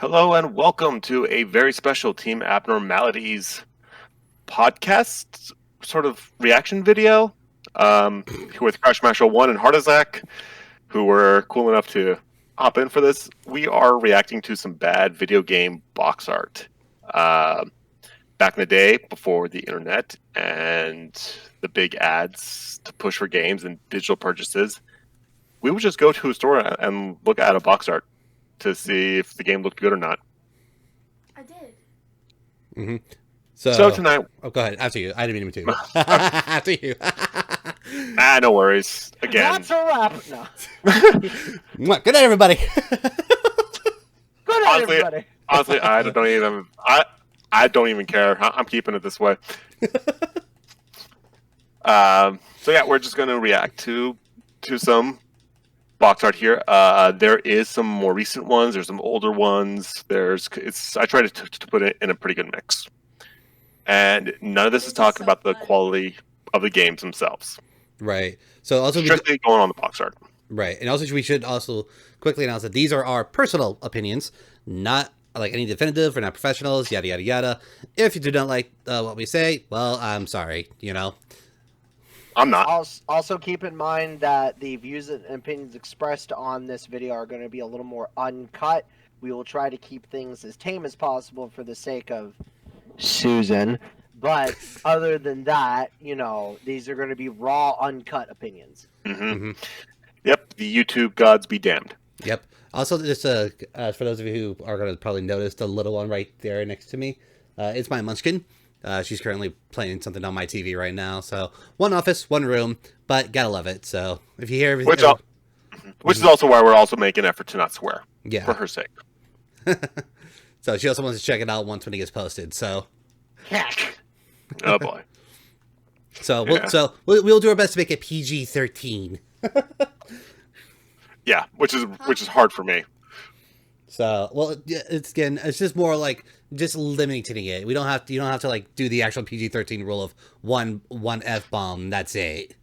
Hello and welcome to a very special Team Abnormalities podcast sort of reaction video with Crashsmash01 and Heartazac, who were cool enough to hop in for this. We are reacting to some bad video game box art. Back in the day, before the internet and the big ads to push for games and digital purchases, we would just go to a store and look at a box art to see if the game looked good or not. I did. Mm-hmm. So tonight... Oh, go ahead. After you. I didn't mean to. After you. No worries. Again. That's a wrap. No. Good night, everybody. Good night, everybody. Honestly, I don't even care. I'm keeping it this way. So yeah, we're just going to react to some box art here. There is some more recent ones. There's some older ones. I tried to put it in a pretty good mix, and none of this is talking about the quality of the games themselves. Right. So also strictly going on the box art. Right, and also we should also quickly announce that these are our personal opinions, not like any definitive. We're not professionals. Yada yada yada. If you do not like what we say, well, I'm sorry. I'm not. Also keep in mind that the views and opinions expressed on this video are going to be a little more uncut. We will try to keep things as tame as possible for the sake of Susan. But other than that, these are going to be raw, uncut opinions. Mm-hmm. Mm-hmm. Yep, the YouTube gods be damned. Yep. Also, just for those of you who are going to probably notice the little one right there next to me, it's my Munchkin. She's currently playing something on my TV right now. So one office, one room, but gotta love it. So if you hear everything, which is also why we're also making an effort to not swear. Yeah, for her sake. So she also wants to check it out once when it gets posted. So, oh boy. So we'll do our best to make it PG-13. Yeah, which is hard for me. So, well, it's just more like just limiting it. You don't have to like do the actual PG-13 rule of one F-bomb. That's it.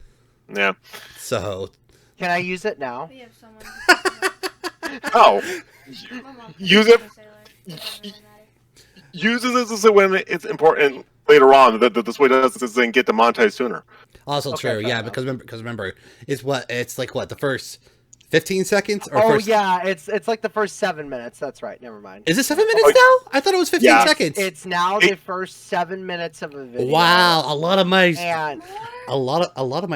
Yeah. So, can I use it now? We have someone. Oh, use it. Use this when it's important later on. That this way does this and get demonetized sooner. Also okay, true, yeah. Because remember, it's like the first 15 seconds or first... yeah, it's like the first 7 minutes. That's right. Never mind. Is it 7 minutes now? I thought it was 15 seconds. It's now the first 7 minutes of a video. Wow, a lot of my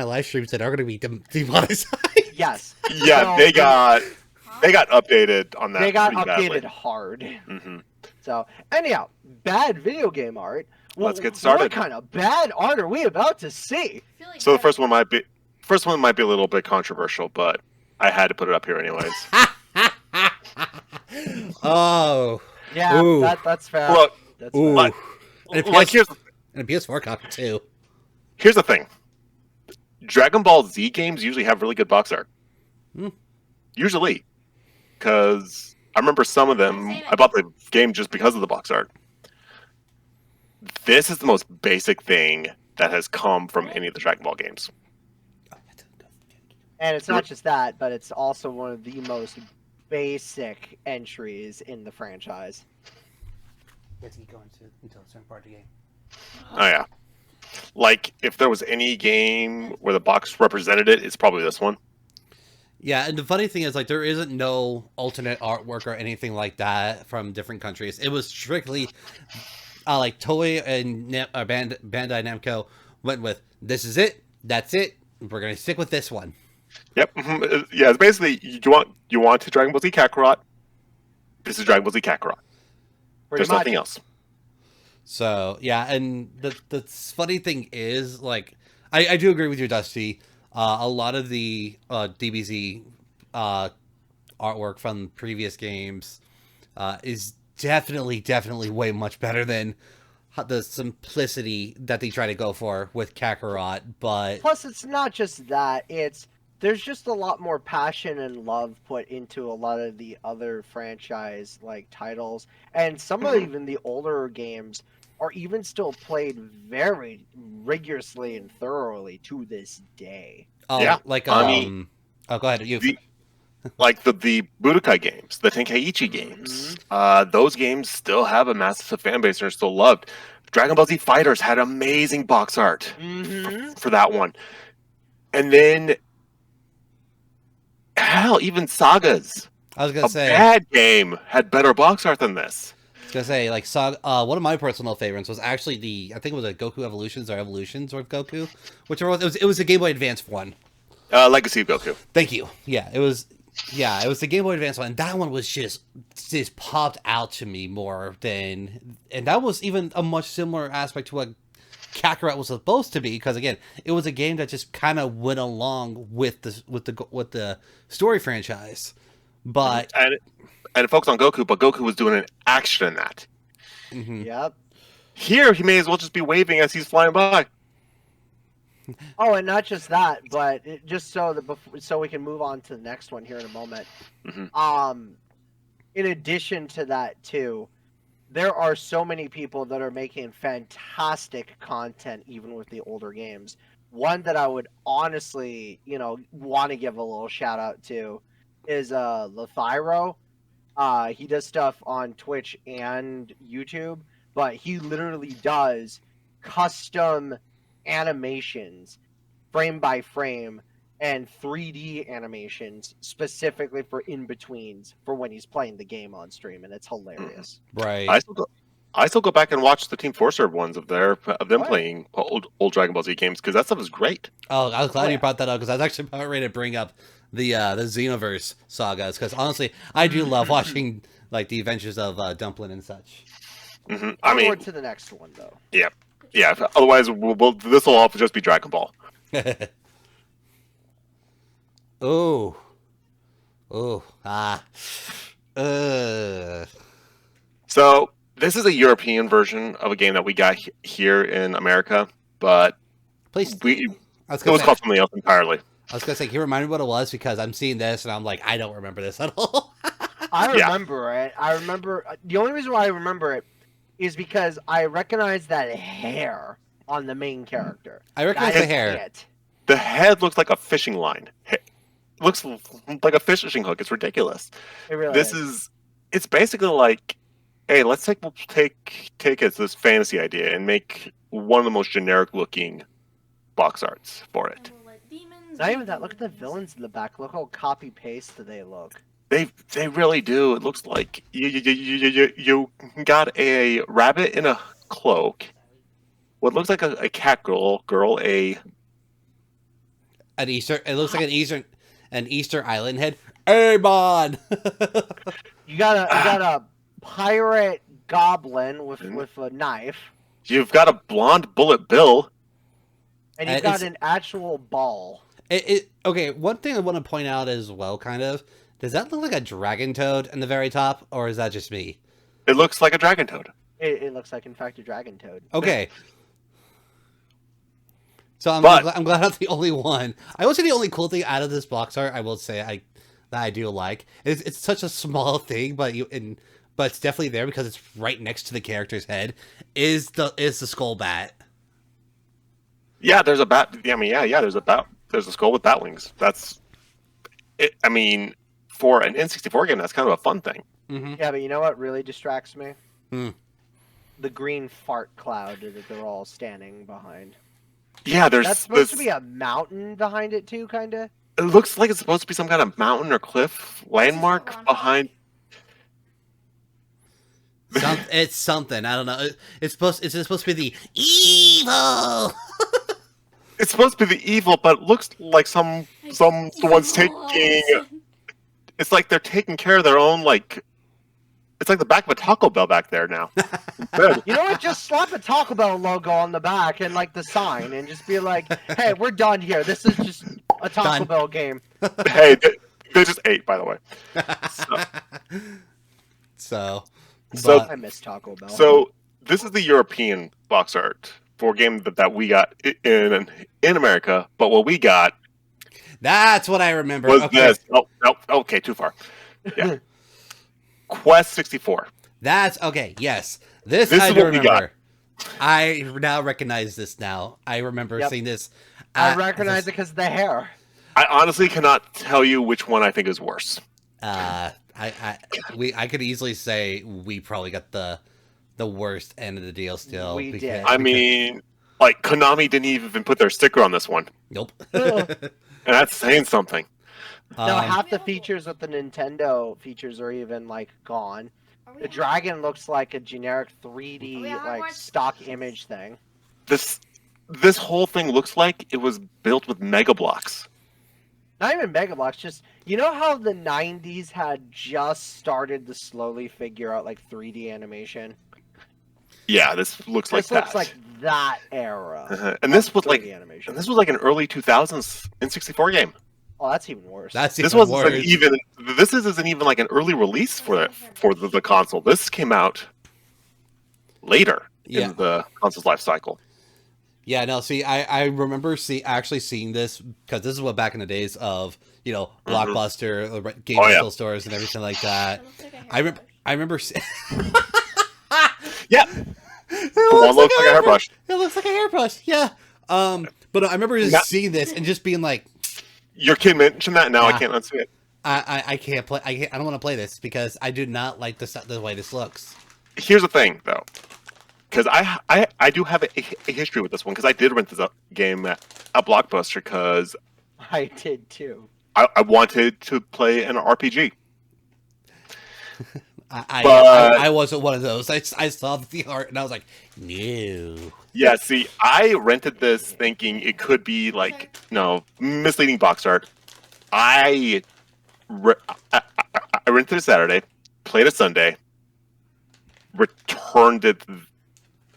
live streams that are going to be demonetized. Yes. Yeah, so, they got updated on that. They got updated badly. Hard. Mm-hmm. So anyhow, bad video game art. Let's get started. What kind of bad art are we about to see? Like so the first one might be a little bit controversial, but I had to put it up here anyways. Oh. Yeah, that's fair. Look, that's fair. And a PS4 copy too. Here's the thing. Dragon Ball Z games usually have really good box art. Usually. Because I remember some of them, I bought the game just because of the box art. This is the most basic thing that has come from any of the Dragon Ball games. And it's not just that, but it's also one of the most basic entries in the franchise. You have to keep going until a certain part of the game. Oh yeah. Like, if there was any game where the box represented it, it's probably this one. Yeah, and the funny thing is, like, there isn't no alternate artwork or anything like that from different countries. It was strictly, like, Toei and Bandai Namco went with, this is it, that's it, we're going to stick with this one. Yep. Yeah, it's basically, you want to Dragon Ball Z Kakarot, this is Dragon Ball Z Kakarot. There's nothing else. So, yeah, and the funny thing is, like, I do agree with you, Dusty. A lot of the DBZ artwork from previous games is definitely way much better than the simplicity that they try to go for with Kakarot. But plus, it's not just that; there's just a lot more passion and love put into a lot of the other franchise titles, and some of even the older games are even still played very rigorously and thoroughly to this day. Oh, yeah, like oh, go ahead. like the Budokai games, the Tenkaichi games. Those games still have a massive fan base and are still loved. Dragon Ball Z Fighters had amazing box art for that one. And then, hell, even Sagas, I was gonna a say, bad game, had better box art than this. like one of my personal favorites was actually I think it was a Goku Evolutions or Evolutions of Goku, whichever it was a Game Boy Advance one. Legacy of Goku. Thank you. Yeah, it was the Game Boy Advance one, and that one was just popped out to me more than, and that was even a much similar aspect to what Kakarot was supposed to be, because again, it was a game that just kind of went along with the story franchise, but and it focused on Goku, but Goku was doing an action in that. Yep. Here, he may as well just be waving as he's flying by. Oh, and not just that, but just so we can move on to the next one here in a moment. In addition to that, too, there are so many people that are making fantastic content, even with the older games. One that I would honestly, want to give a little shout out to is Lothyro. He does stuff on Twitch and YouTube, but he literally does custom animations frame by frame and 3D animations specifically for in-betweens for when he's playing the game on stream, and it's hilarious. right. I still go back and watch the Team 4-Serve ones of them playing old Dragon Ball Z games, because that stuff is great. Oh, I was glad you brought that up, because I was actually about ready to bring up the Xenoverse sagas, because honestly, I do love watching like the adventures of Dumplin and such. I mean, forward to the next one though. Yeah. Otherwise, this will all just be Dragon Ball. Oh. So this is a European version of a game that we got here in America, but Please. it was called something else entirely. I was gonna say, can you remind me what it was, because I'm seeing this and I'm like, I don't remember this at all. I remember it. I remember the only reason why I remember it is because I recognize that hair on the main character. I recognize the hair. The head looks like a fishing line. Looks like a fishing hook. It's ridiculous. It really It's basically like, hey, let's take this fantasy idea and make one of the most generic looking box arts for it. Not even that. Look at the villains in the back. Look how copy paste they look. They really do. It looks like you got a rabbit in a cloak. What looks like a cat girl, An Easter. It looks like an Easter Island head. Hey, Bon! You got a pirate goblin with a knife. You've got a blonde Bullet Bill. And you've got an actual ball. Okay, one thing I want to point out as well, kind of, does that look like a dragon toad in the very top, or is that just me? It looks like a dragon toad. It looks like, in fact, a dragon toad. Okay. So I'm glad I'm not the only one. I will say the only cool thing out of this box art, I will say that I do like, it's such a small thing, but it's definitely there because it's right next to the character's head, is the skull bat. Yeah, there's a bat. I mean, there's a bat. There's a skull with bat wings. That's it. I mean, for an N64 game, that's kind of a fun thing. Mm-hmm. Yeah, but you know what really distracts me? The green fart cloud that they're all standing behind. Yeah, that's supposed to be a mountain behind it too, kind of. It looks like it's supposed to be some kind of mountain or cliff landmark behind. It's something. I don't know. It's supposed to be the evil. It's supposed to be the evil, but it looks like someone's taking. It's like they're taking care of their own, like. It's like the back of a Taco Bell back there now. You know what? Just slap a Taco Bell logo on the back and like the sign, and just be like, "Hey, we're done here. This is just a Taco Bell game." Hey, they just ate, by the way. So I miss Taco Bell. So this is the European box art for a game that we got in America, but what we got. That's what I remember. Was this? Oh, no, okay, too far. Yeah. Quest 64. That's okay. Yes, this I do remember. I now recognize this. Now I remember seeing this. I recognize it because of the hair. I honestly cannot tell you which one I think is worse. I could easily say we probably got the worst end of the deal still. We did. I mean, like, Konami didn't even put their sticker on this one. Nope. And that's saying something. No, half the features with the Nintendo features are even like gone. The dragon looks like a generic 3D like stock image thing. This whole thing looks like it was built with Mega Bloks. Not even Mega Bloks, just you know how the 90s had just started to slowly figure out like 3D animation? Yeah, this looks like that. This looks like that era. And this was like animation. And this was like an early 2000s N64 game. Oh, that's even worse. This isn't even like an early release for the console. This came out later in the console's life cycle. Yeah, no, see, I remember actually seeing this, because this is what back in the days of, Blockbuster, game rental stores and everything like that. I remember yeah. It looks like a hairbrush. It looks like a hairbrush, yeah. But I remember just seeing this and just being like, your kid mentioned that, now I can't unsee it. I can't play, I don't want to play this because I do not like the way this looks. Here's the thing, though. Because I do have a history with this one, because I did rent this game at Blockbuster, because I did too. I wanted to play an RPG. I wasn't one of those. I saw the art and I was like, no. Yeah, see, I rented this thinking it could be like, misleading box art. I rented it Saturday, played it Sunday, returned it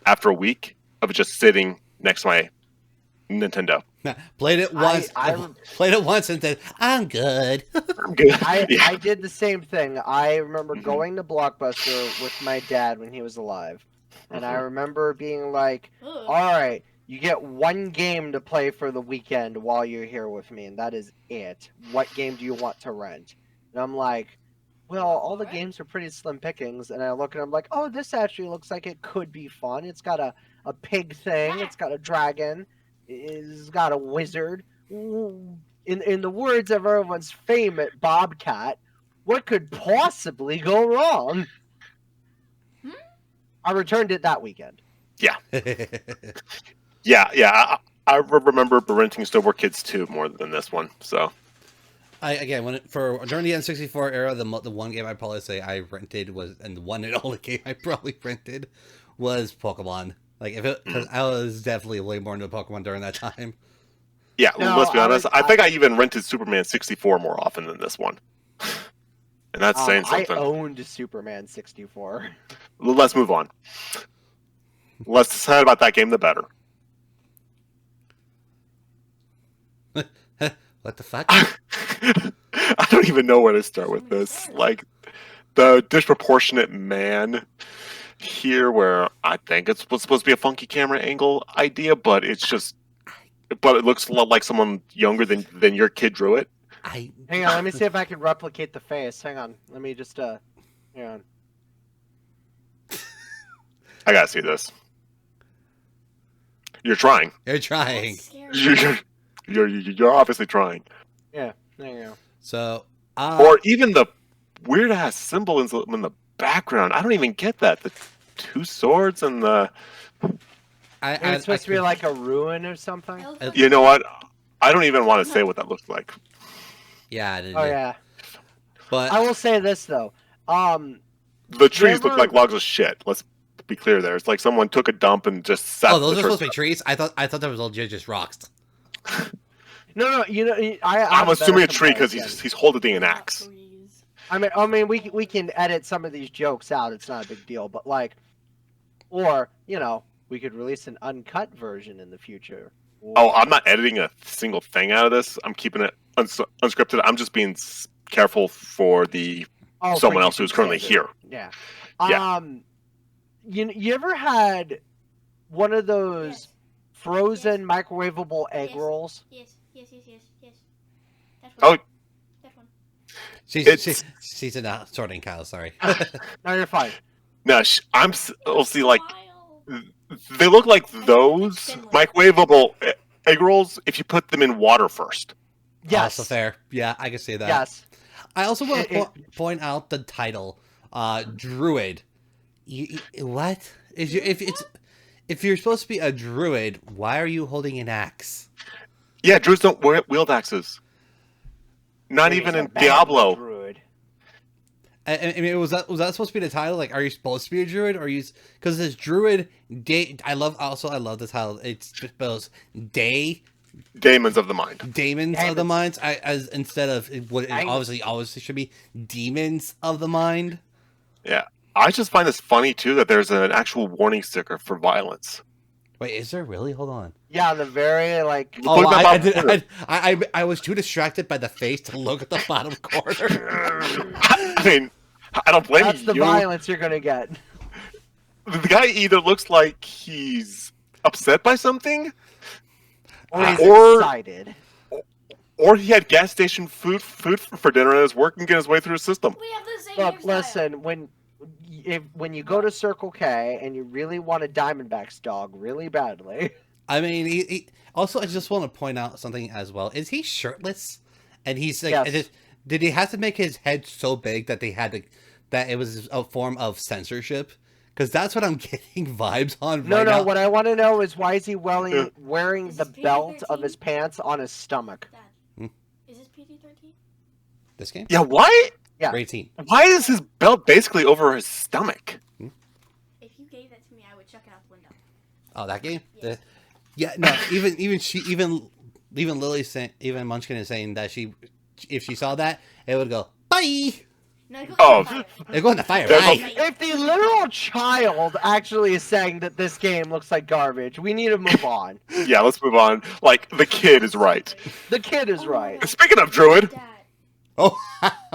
after a week of just sitting next to my Nintendo. Played it once. Played it once and said, "I'm good." I'm good. I did the same thing. I remember going to Blockbuster with my dad when he was alive, and I remember being like, "All right, you get one game to play for the weekend while you're here with me, and that is it. What game do you want to rent?" And I'm like, "Well, all the games are pretty slim pickings." And I look and I'm like, "Oh, this actually looks like it could be fun. It's got a pig thing. It's got a dragon. It's got a wizard. In the words of everyone's favorite Bobcat, what could possibly go wrong?" I returned it that weekend. Yeah. yeah. I remember renting Still War Kids 2 more than this one. So, during the N64 era, the one game I'd probably say I rented and the one and only game I probably rented was Pokemon. Because I was definitely way more into Pokemon during that time. Yeah, let's be honest. I think I even rented Superman 64 more often than this one. And that's saying something. I owned Superman 64. Let's move on. Less said about that game, the better. What the fuck? I don't even know where to start with this. Like, the disproportionate man here, where I think it's supposed to be a funky camera angle idea, but it looks a lot like someone younger than your kid drew it. Hang on, let me see if I can replicate the face. Hang on, let me just hang on. I gotta see this. You're trying. You're trying. You're obviously trying. Yeah, there you go. So, or even the weird ass symbol in the background. I don't even get that. The two swords and the. It's supposed to be like a ruin or something. You know what? I don't even want to say what that looks like. Yeah. Yeah. But I will say this though. The trees look like logs of shit. Let's be clear. There, it's like someone took a dump and just sat. Oh, those are supposed to be trees. I thought that was all just rocks. No. I'm assuming a tree because he's holding an axe. I mean, we can edit some of these jokes out. It's not a big deal. But or we could release an uncut version in the future. Oh, I'm not editing a single thing out of this. I'm keeping it unscripted. I'm just being careful for someone else who's currently here. Yeah. You ever had one of those frozen microwavable egg rolls? Yes. Oh. That one. She's in a sorting, Kyle. Sorry. No, you're fine. No, we'll see. Like, they look like those microwavable egg rolls if you put them in water first. Yes. Also fair. Yeah, I can see that. Yes. I also want to It- point out the title, Druid. What is your if you're supposed to be a druid? Why are you holding an axe? Yeah, druids don't wield axes. Not He's even a in bad Diablo. druid. I mean, was that supposed to be the title? Like, are you supposed to be a druid, or are you? Because this druid, I love the title. It spells Daemons of the mind. Daemons of the minds. As instead of what it obviously should be, demons of the mind. Yeah. I just find this funny, too, that there's an actual warning sticker for violence. Wait, is there really? Hold on. Yeah, the very like. Oh, Look at that I was too distracted by the face to look at the bottom corner. I mean, I don't blame That's you. the violence you're gonna get. The guy either looks like he's upset by something, Or he's Or- excited. or he had gas station food for dinner and is working his way through his system. We have the same Look, hairstyle. listen. When you go to Circle K and you really want a Diamondbacks dog really badly, I mean, he also, I just want to point out something as well. Is he shirtless? And he's like, Yes. did he have to make his head so big that that it was a form of censorship? Because that's what I'm getting vibes on no. right now. What I want to know is why is he wearing Is the this belt of PG-13? his pants on his stomach? Dad, Hmm? is this PG-13? This game? Yeah, why? Yeah. 18. Why is his belt basically over his stomach? If you gave that to me, I would chuck it out the window. Oh, that game? Yeah. Yeah, no, even Lily even Munchkin is saying that if she saw that, it would go, bye! No, go Oh. fire. It'd go in the fire, There's bye! If the literal child actually is saying that this game looks like garbage, we need to move on. Yeah, let's move on. Like, the kid is right. The kid is Oh, right. Speaking of Druid, Dad, Oh,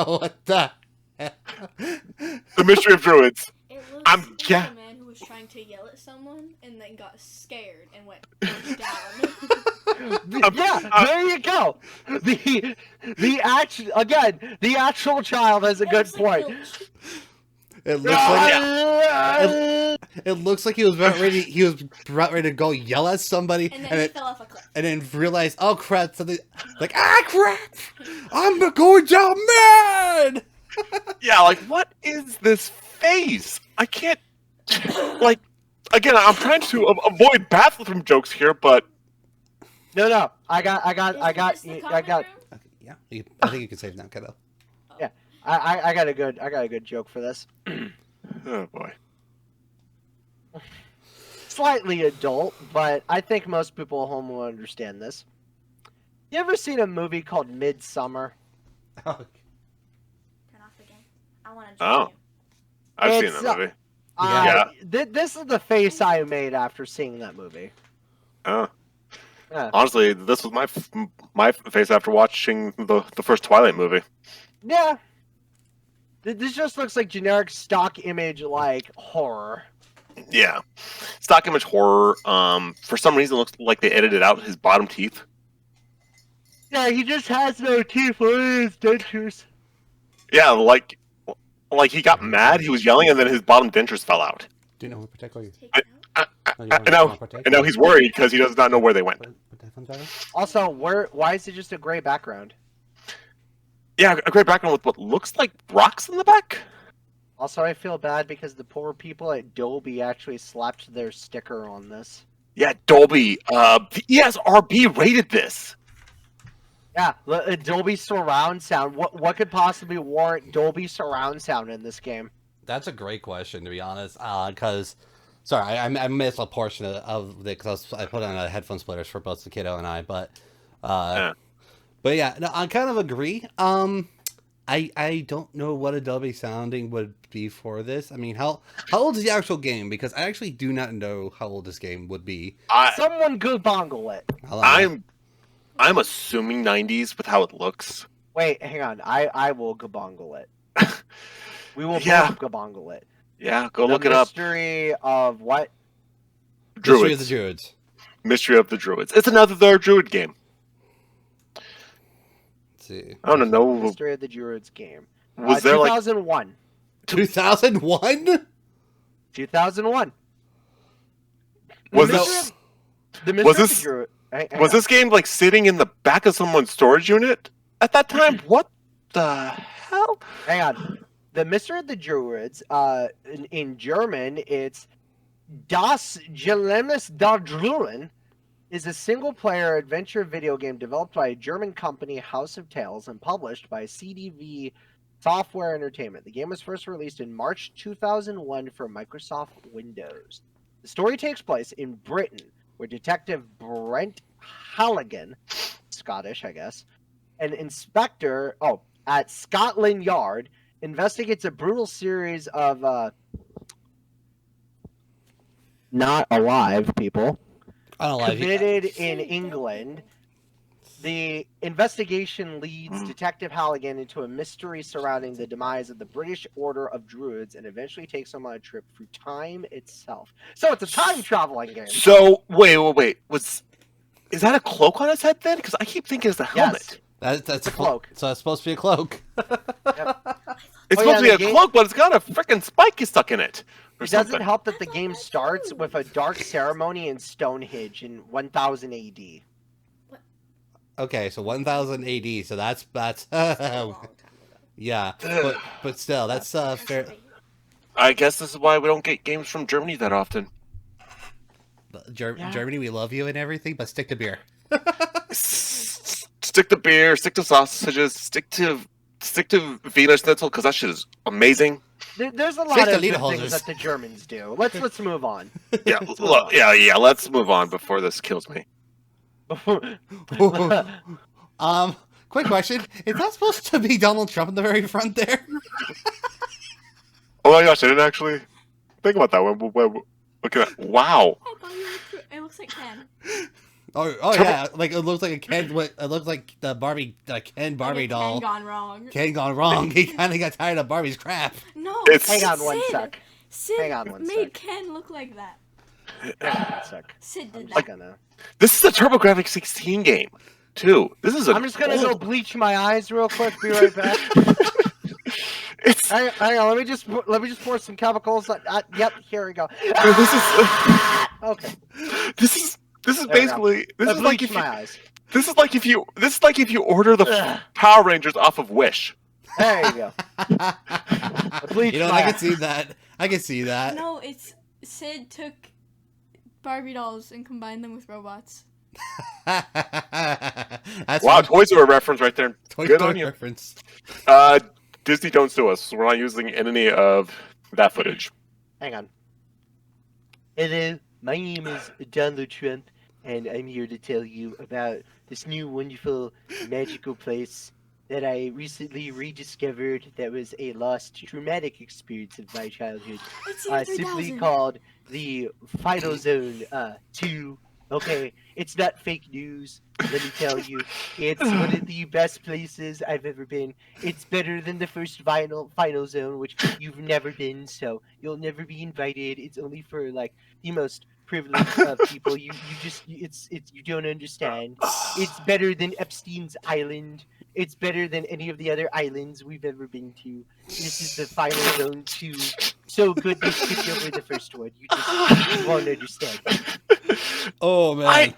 what the? the mystery of Druids. it looks I'm like ga- a man who was trying to yell at someone and then got scared and went down. Yeah, there you go. The actual child has a good point. It looks like it looks like he was about ready. He was about ready to go yell at somebody, And then he fell off a cliff. and then realized, oh crap! Something like crap! I'm going down mad. Yeah, like, what is this face? I can't. Like, again, I'm trying to avoid bathroom jokes here, but No, I got, Is this the common room? Yeah, I think you can save now, kiddo. I got a good joke for this. oh boy. Slightly adult, but I think most people at home will understand this. You ever seen a movie called Midsummer? Oh, Turn off the game. I want to Oh. join you. I've seen It's, that movie. Yeah. This is the face I made after seeing that movie. Oh. Yeah. Honestly, this was my face after watching the first Twilight movie. Yeah. This just looks like generic stock image like horror. Yeah. Stock image horror. For some reason, it looks like they edited out his bottom teeth. Yeah, he just has no teeth for his dentures. Yeah, like he got mad, he was yelling, and then his bottom dentures fell out. do you know who protect or you? Take it out. And now he's worried because he does not know where they went. Put the headphones back on? Also, why is it just a gray background? Yeah, a great background with what looks like rocks in the back. Also, I feel bad because the poor people at Dolby actually slapped their sticker on this. Yeah, Dolby. The ESRB rated this. Yeah, Dolby surround sound. What could possibly warrant Dolby surround sound in this game? That's a great question, to be honest. Because, sorry, I missed a portion of it because I put on headphone splitters for both the kiddo and I. But yeah, no, I kind of agree. I don't know what a Dolby sounding would be for this. I mean, how old is the actual game? Because I actually do not know how old this game would be. Someone go bongle it. I'm assuming 90s with how it looks. Wait, hang on. I will gabongle it. We will Yeah. both gabongle it. Yeah, go The look it up. Mystery of what? Mystery of Druids. the Druids. Mystery of the Druids. It's another Druid game. Let's see. I don't know. Mystery of the Druids game. Was there like 2001? 2001? 2001. was The this Mystery was of this- the Druid. Was this game like sitting in the back of someone's storage unit at that time? What the hell? Hang on. The Mystery of the Druids, in German, it's Das Geheimnis der Druiden, is a single-player adventure video game developed by a German company, House of Tales, and published by CDV Software Entertainment. The game was first released in March 2001 for Microsoft Windows. The story takes place in Britain, where Detective Brent Halligan, Scottish, I guess, an inspector at Scotland Yard, investigates a brutal series of not alive people committed in England. The investigation leads Detective Halligan into a mystery surrounding the demise of the British Order of Druids and eventually takes him on a trip through time itself. So it's a time traveling game. So wait. Is that a cloak on his head then? Because I keep thinking it's a helmet. Yes. That's a cloak. So it's supposed to be a cloak. Yep. It's supposed to be a cloak, but it's got a freaking spike stuck in it. It doesn't help that the game starts with a dark ceremony in Stonehenge in 1000 AD. Okay, so 1000 AD. So that's That's a long time ago. yeah, but still, that's fair. I guess this is why we don't get games from Germany that often. Germany, we love you and everything, but stick to beer. Stick to beer, stick to sausages, stick to Wiener Schnitzel, because that shit is amazing. There's a lot of good things that the Germans do. Let's move on. Yeah, let's move on before this kills me. Quick question: is that supposed to be Donald Trump in the very front there? Oh my gosh, I didn't actually think about that one. Look at that! Wow. I thought it looks like Ken. Oh yeah, like it looks like a Ken. It looks like the Ken Barbie doll. Ken gone wrong. Ken gone wrong. He kind of got tired of Barbie's crap. No, hang on one sec. Sid Hang on one made sec. Ken look like that. Hang on one sec. Sid I'm did just that. gonna. This is a TurboGrafx 16 game, too. This is. I'm just gonna go bleach my eyes real quick. Be right back. It's. Hang on. Let me just pour some chemicals. Yep. Here we go. This is. Okay. This is basically. This is like if you. my eyes. This is like if you order the Power Rangers off of Wish. There you go. You know, I can see that. I can see that. No, it's Sid took Barbie dolls and combined them with robots. That's Wow, Toy Story reference right there. Toy Good Story on you. reference. Disney, don't sue us. We're not using any of that footage. Hang on. Hello, my name is Donald Trump, and I'm here to tell you about this new wonderful magical place that I recently rediscovered that was a lost traumatic experience of my childhood. It's year Simply 3000. called the Final Zone 2. Okay, it's not fake news, let me tell you. It's one of the best places I've ever been. It's better than the first Final Zone, which you've never been, so you'll never be invited. It's only for like the most privileged people. You don't understand. It's better than Epstein's Island. It's better than any of the other islands we've ever been to. This is the Final Zone 2. So good they skipped over the first one. You won't understand. Oh man.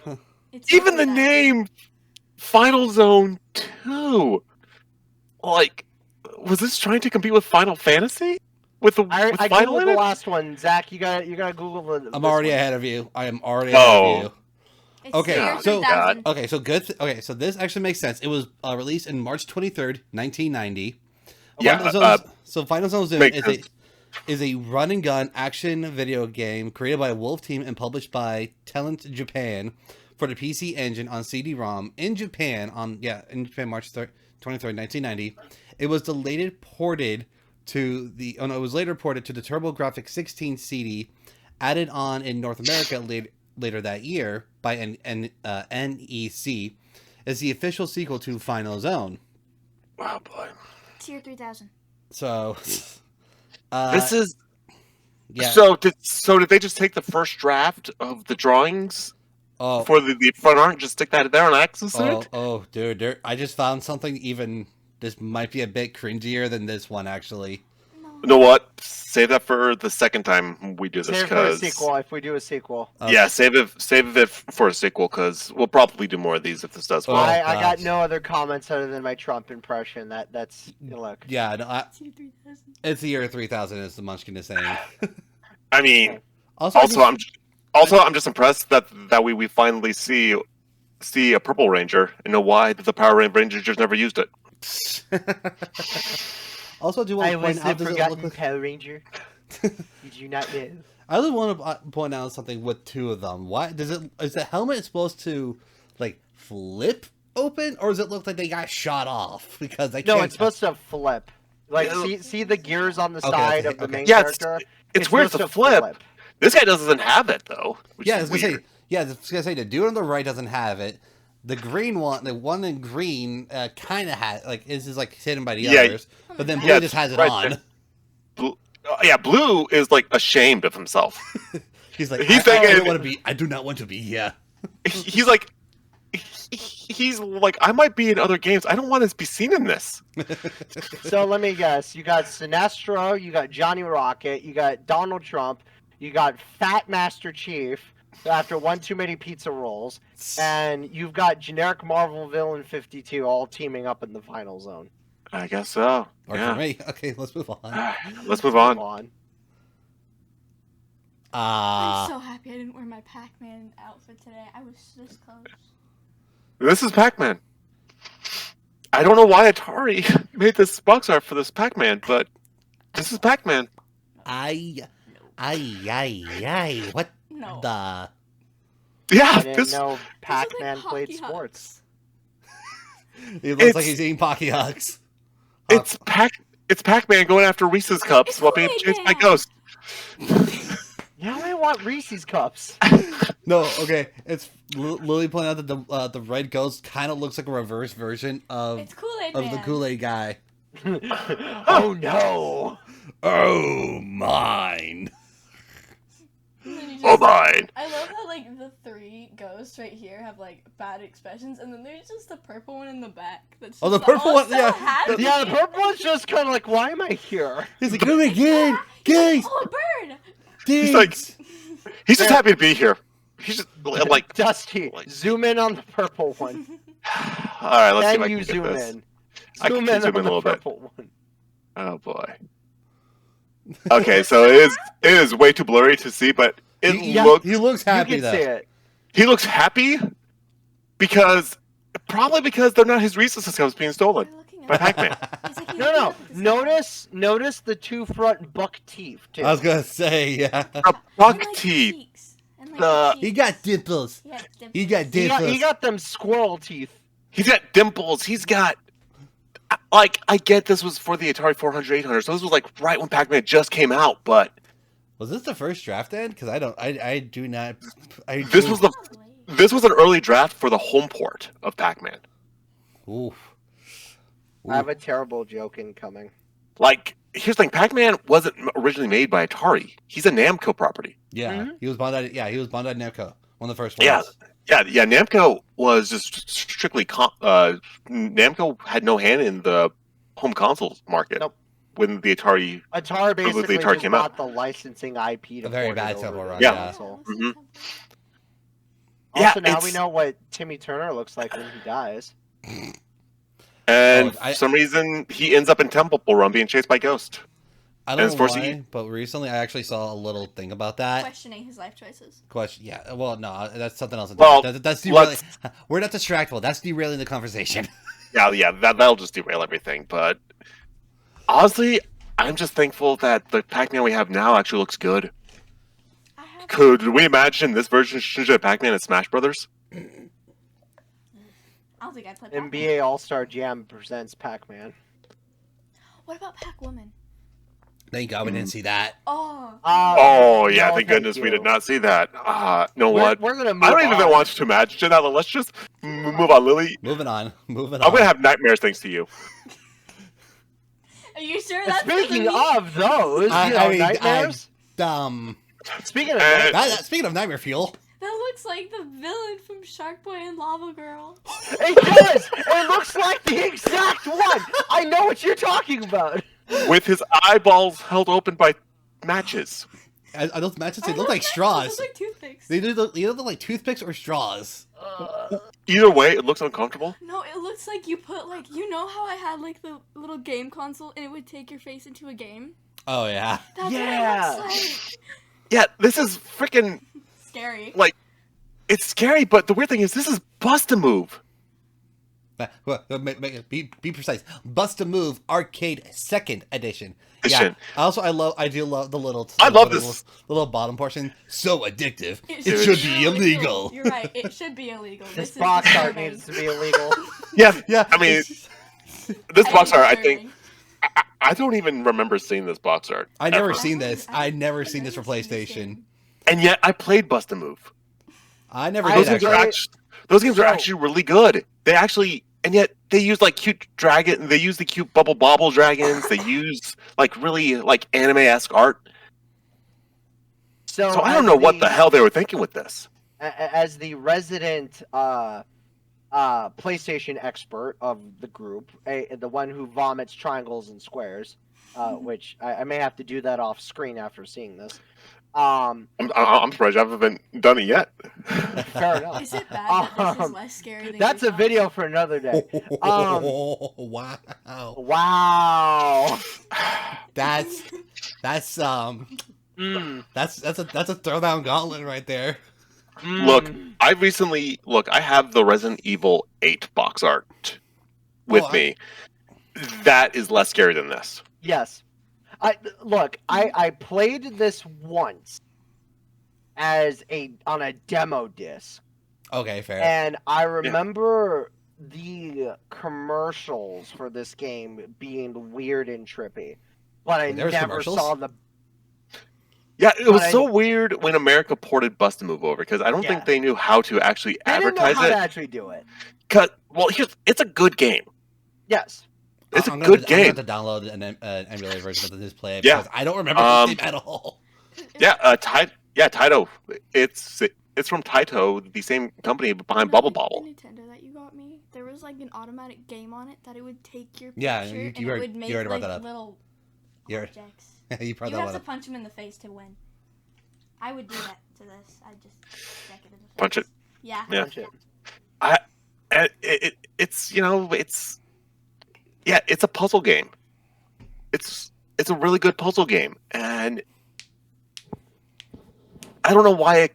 It's Even the that. name Final Zone 2. Like, was this trying to compete with Final Fantasy? With I Final googled in the it? last one, Zach. You gotta Google the. I'm this already one. ahead of you. I am already ahead of you. It's Okay, year so- 3000. Okay, so good. Okay, so this actually makes sense. It was released in March 23rd, 1990. Yeah, Final Zone makes sense. is a run and gun action video game created by Wolf Team and published by Talent Japan for the PC Engine on CD-ROM in Japan March 23rd, 1990. It was later ported to the TurboGrafx 16 CD, added on in North America later that year by NEC, as the official sequel to Final Zone. Wow, boy. It's year 3000. So, This is yeah. so. Did they just take the first draft of the drawings for the front art and just stick that there on access it? Dude, I just found something even. This might be a bit cringier than this one, actually. You know what? Save that for the second time we do this. Save for a sequel if we do a sequel. Yeah, save it for a sequel because we'll probably do more of these if this does well. I got no other comments other than my Trump impression. That's look. Yeah, no, it's the year 3000, as the Munchkin is saying. I mean, also I'm just impressed that we finally see a Purple Ranger and know why the Power Rangers just never used it. Also, do you want to point out, does it look like Power Ranger? Did you not know? I also want to point out something with two of them. Why is the helmet supposed to like flip open, or does it look like they got shot off? Because they No, it's supposed to flip. Like see the gears on the side of the main character. It's weird to flip. This guy doesn't have it though. Yeah, I was gonna say the dude on the right doesn't have it. The green one, the one in green, kind of has is like hidden by the others, but then blue just has it on. Blue is like ashamed of himself. He's like, I do not want to be here. He's like, I might be in other games. I don't want to be seen in this. So let me guess. You got Sinestro, you got Johnny Rocket, you got Donald Trump, you got Fat Master Chief after one too many pizza rolls, and you've got generic Marvel villain 52 all teaming up in the final zone. I guess so. Or for me. Okay, let's move on. Let's move on. I'm so happy I didn't wear my Pac-Man outfit today. I was this close. This is Pac-Man. I don't know why Atari made this box art for this Pac-Man, but this is Pac-Man. What No. the? Yeah, I didn't know Pac-Man played sports. He looks like he's eating Pocky Hugs. It's Pac-Man going after Reese's Cups while being chased by ghosts. Yeah, I want Reese's Cups. No, okay. It's Lily pointed out that the red ghost kind of looks like a reverse version of the Kool-Aid guy. Oh no! Oh mine! Oh mine! I love how the three ghosts right here have bad expressions, and then there's just the purple one in the back. That's the purple one, so happy. Yeah, the purple one's just kind of like, why am I here? He's like, come again, guys. Oh, a bird! He's he's just happy to be here. He's just like Dusty. Zoom in on the purple one. All right, let's see if I can zoom get this. in. I can zoom in a little bit. One. Oh boy. Okay, so it is way too blurry to see, but he looks happy you can though. See it. He looks happy probably because they're not his Reese's Cups being stolen by Pac-Man. No. Notice the two front buck teeth too. I was gonna say, yeah. A buck teeth. He got dimples. He got dimples. He got them squirrel teeth. He's got dimples. He's got I get this was for the Atari 400, 800, so this was right when Pac-Man just came out, but was this the first draft then? Because this was an early draft for the home port of Pac-Man. Oof. I have a terrible joke incoming. Here's the thing: Pac-Man wasn't originally made by Atari. He's a Namco property. Yeah, he was Bandai. Yeah, he was Bandai Namco, one of the first ones. Yeah. Namco was just strictly. Namco had no hand in the home console market. Nope. When the Atari basically just came bought out. The licensing IP to a very port bad it over temple to run. the Yeah. console. Mm-hmm. Also, now we know what Timmy Turner looks like when he dies. And for some reason, he ends up in Temple Run being chased by Ghost. I don't know why, but recently I actually saw a little thing about that. Questioning his life choices. Yeah, well, no, that's something else. Well, that's derailing. We're not distractible. That's derailing the conversation. Yeah, that'll just derail everything. But honestly, I'm just thankful that the Pac-Man we have now actually looks good. Could we imagine this version of Pac-Man in Smash Brothers? I don't think I'd play Pac-Man. NBA All-Star Jam presents Pac-Man. What about Pac-Woman? Thank God we didn't see that. Oh yeah, thank goodness we did not see that. What? We're gonna move I don't even want to imagine that. Let's just move on, Lily. Moving on. I'm gonna have nightmares thanks to you. Are you sure that's Speaking of those, nightmares. Speaking of nightmare fuel. That looks like the villain from Shark Boy and Lava Girl. It does! It looks like the exact one! I know what you're talking about! with his eyeballs held open by matches. Are those matches? They Are look those like matches? straws. Those look like toothpicks. They either look like toothpicks or straws. Either way, it looks uncomfortable. No, it looks like you put like, you know how I had like the little game console and it would take your face into a game? Oh yeah. That's Yeah. what it looks like. Yeah, this is freaking Scary. like it's scary, but the weird thing is this is Bust-A-Move. Be precise. Bust a Move Arcade Second Edition. Yeah. Edition. I do love the little. I love this. The little bottom portion. So addictive. It should should be illegal. You're right. It should be illegal. This is box art disturbing. needs to be illegal. Yeah, Yeah. I mean, it's- this box art, I disturbing. think I don't even remember seeing this box art. I never ever. seen this. I never I've seen this for never seen this PlayStation. game. And yet I played Bust-A-Move. I never I did Those games actually. those games are So- actually really good. They actually, and yet they use like cute dragon. They use the cute bubble bobble dragons. They use like really like anime-esque art. So I don't know what the hell they were thinking with this. As the resident PlayStation expert of the group, the one who vomits triangles and squares, which I may have to do that off screen after seeing this. I'm surprised I haven't done it yet. Fair enough. Is it bad that this is Um, less scary than That's a you thought? video for another day. Wow. Wow. That's Mm, that's a throwdown gauntlet right there. Look, mm. I have the Resident Evil 8 box art with Oh, me. That is less scary than this. Yes. I played this once on a demo disc, Okay, fair. and I remember the commercials for this game being weird and trippy, but I There was never commercials? saw the. Yeah, it was But I- so weird when America ported Bust-A-Move over because I don't Yeah. think they knew how to actually They didn't know advertise how it. to actually do it. It's a good game. Yes. It's a I'm good game. I'm going to download an emulated version of this play Yeah. because I don't remember this game at all. Yeah, Taito. It's from Taito, the same company behind Bubble Bobble. The Nintendo that you got me, there was like an automatic game on it that it would take your Yeah, picture you and heard- it would make you heard about like that up. little You heard- objects. You brought You that have one to up. punch him in the face to win. I would do that to this. I just deck it in the face. Punch it. Yeah. Yeah. Punch it. And it's it's a puzzle game. It's a really good puzzle game, and I don't know why.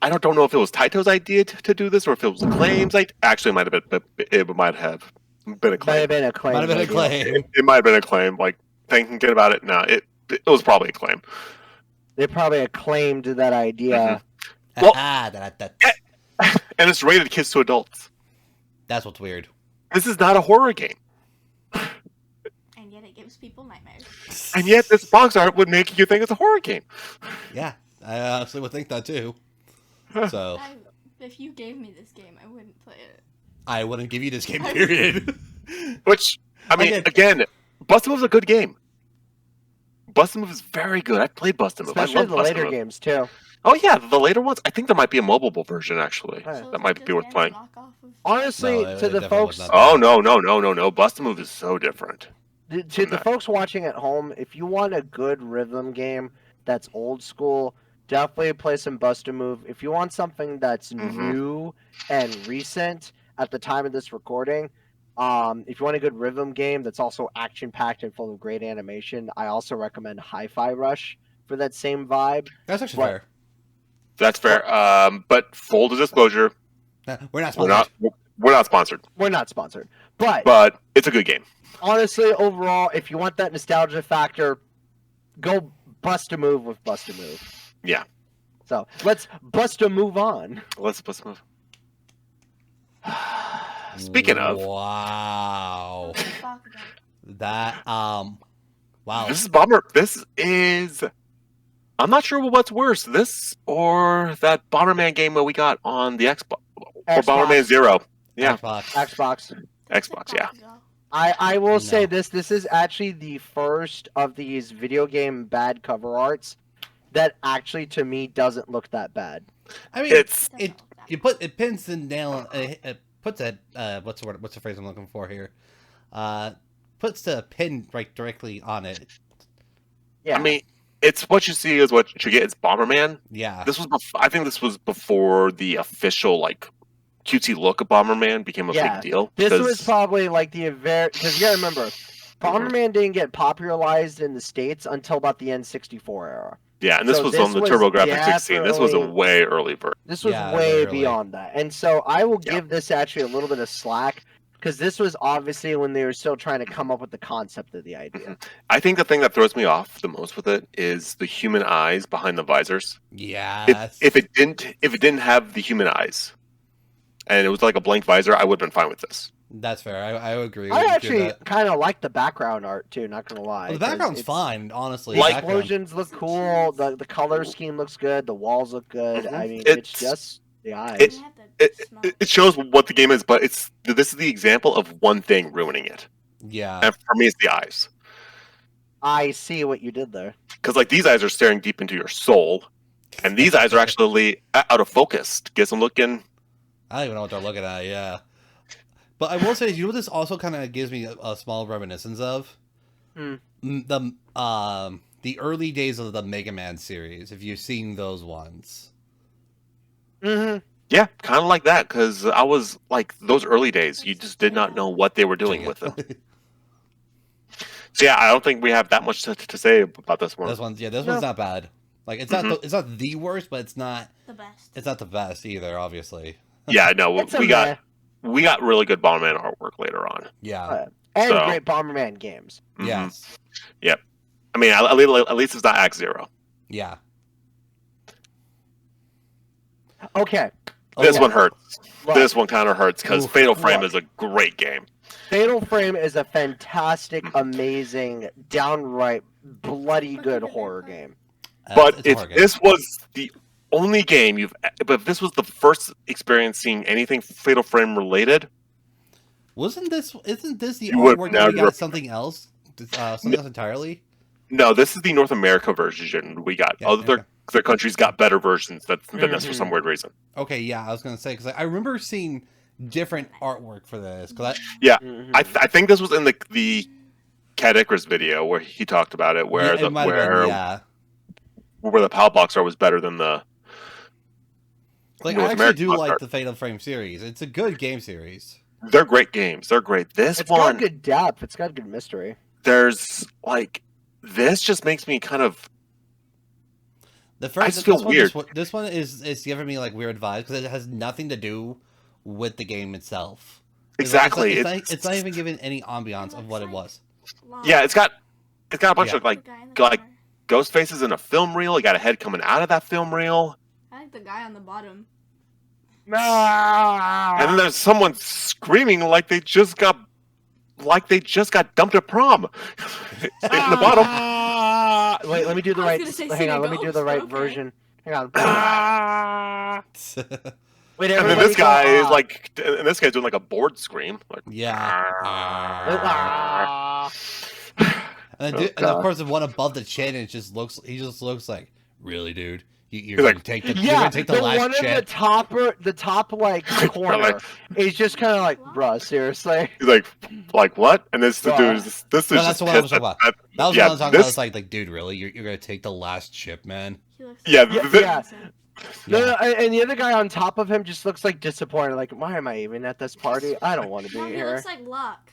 I don't know if it was Taito's idea to do this or if it was Acclaim's. Actually, it might have been. It might have been Might have Acclaim. been a claim. Might have been a video. claim. It might have been Acclaim. Like thinking about it now, it was probably Acclaim. They probably acclaimed that idea. Well- That- And it's rated kids to adults. that's what's weird. This is not a horror game, And yet it gives people nightmares. and yet this box art would make you think it's a horror game. Yeah, I honestly would think that too. So If you gave me this game, I wouldn't play it. I wouldn't give you this game, period. Which I mean, again, Bust-A-Move's a good game. Bust-A-Move is very good. I've played Bust-A-Move. I Especially love the later Bust-A-Move. games too. Oh yeah, the later ones. I think there might be a mobile version actually. Yeah. So That is might it be worth just playing. a knockoff of- Honestly, No, to it the definitely was folks, not. Oh no. Bust-A-Move is so different. to the folks watching at home, if you want a good rhythm game that's old school, definitely play some Bust-A-Move. If you want something that's Mhm. new and recent at the time of this recording, if you want a good rhythm game that's also action-packed and full of great animation, I also recommend Hi-Fi Rush for that same vibe. That's actually What? fair. That's fair. But full disclosure, We're not we're sponsored. not sponsored. We're not sponsored, but But it's a good game. honestly, overall, if you want that nostalgia factor, go Bust-A-Move with Bust-A-Move. Yeah. So let's Bust-A-Move on. Let's Bust-A-Move. Speaking of, Wow. Let's talk about it. That wow. this is bummer. This is. I'm not sure what's worse, this or that Bomberman game that we got on the Xbox or Xbox. Bomberman Zero. Yeah, Xbox. Xbox. Xbox. Yeah. I will say No. this is actually the first of these video game bad cover arts that actually to me doesn't look that bad. I mean, It's it pins the nail. It puts it. What's the word? What's the phrase I'm looking for here? puts the pin right directly on it. Yeah. I mean, it's what you see is what you get. It's Bomberman. Yeah. This was, I think, this was before the official like cutesy look of Bomberman became a Yeah. big deal. This 'cause- was probably like the because you gotta remember, Bomberman didn't get popularized in the States until about the N64 era. yeah, and this so was this on the was TurboGrafx 16. This was a definitely- way early version. This was Yeah, way very early. beyond that, and so I will Yeah. give this actually a little bit of slack because this was obviously when they were still trying to come up with the concept of the idea. I think the thing that throws me off the most with it is the human eyes behind the visors. Yeah. If it didn't have the human eyes, and it was like a blank visor, I would have been fine with this. That's fair. I would agree. I with actually that. kind of like the background art too. Not gonna lie. Well, the 'cause background's it's- fine, honestly. The Like- explosions look cool. The color scheme looks good. The walls look good. Mhm. I mean, It's- it's just the eyes. They have the smell. It shows what the game is, but this is the example of one thing ruining it, Yeah. and for me, it's the eyes. I see what you did there. Because like these eyes are staring deep into your soul, and these eyes are actually out of focus. Gets them looking. I don't even know what they're looking at, yeah. But I will say, you know what this also kind of gives me a small reminiscence of? Hmm. The early days of the Mega Man series, if you've seen those ones. Mm-hmm. Yeah, kind of like that. Because I was like those early days, you just did not know what they were doing with them. So yeah, I don't think we have that much to say about this one. This one's No. not bad. Like it's not it's not the worst, but it's not The best. the best either, obviously. Yeah, no, It's a we meh. got really good Bomberman artwork later on. Yeah. And So- great Bomberman games. Mhm. Yes. I mean, at least it's not Act Zero. Yeah. Okay. Oh, This yeah. one hurts. Look, This one kind of hurts because Oof. Fatal Frame Look. is a great game. Fatal Frame is a fantastic, amazing, downright bloody good horror game. But It's a if horror game. this was the only game but if this was the first experiencing anything Fatal Frame related, isn't this the You would artwork that we never- got something else? Something else entirely? no, this is the North America version we got. Yeah, Other okay. countries got better versions than this for Mhm. some weird reason. Okay, yeah, I was gonna say because I remember seeing different artwork for this. Because Mhm. I think this was in the Cat Icarus video where he talked about it, where it might have been, yeah. where the PAL box art was better than the. Like North I actually American do box like art. the Fatal Frame series. It's a good game series. They're great games. They're great. This It's one, got good depth. It's got good mystery. there's like this just makes me kind of. The first, just feel weird. This one is giving me like weird vibes because it has nothing to do with the game itself. Exactly. It's not even giving any ambiance of what it was. Yeah, it's got a bunch Yeah. of like The guy in the like- corner. ghost faces in a film reel. You got a head coming out of that film reel, I like the guy on the bottom. and then there's someone screaming like they just got dumped at prom in the bottom. Wait, let me do the I was right. gonna say Hang City on, let me do the Ghost, right okay. version. Hang on. Wait, And then everybody this guy go, is like, and this guy's doing like a bored scream. Like, Yeah. Ah. And, Oh, and God. of course, the one above the chin, he just looks like, really, dude. You're He's gonna like, take the Yeah, last one chip. of the top like corner is just kind of like, bruh, seriously. he's like what? And this Wow. dude, this is No, just that's the one I was talking about. pissed That was yeah, what I was talking about. this- It's like, dude, really? You're gonna take the last chip, man? He looks Yeah, like yeah. Johnson. No, and the other guy on top of him just looks like disappointed. Like, why am I even at this party? I don't want to No, be he here. looks like Locke.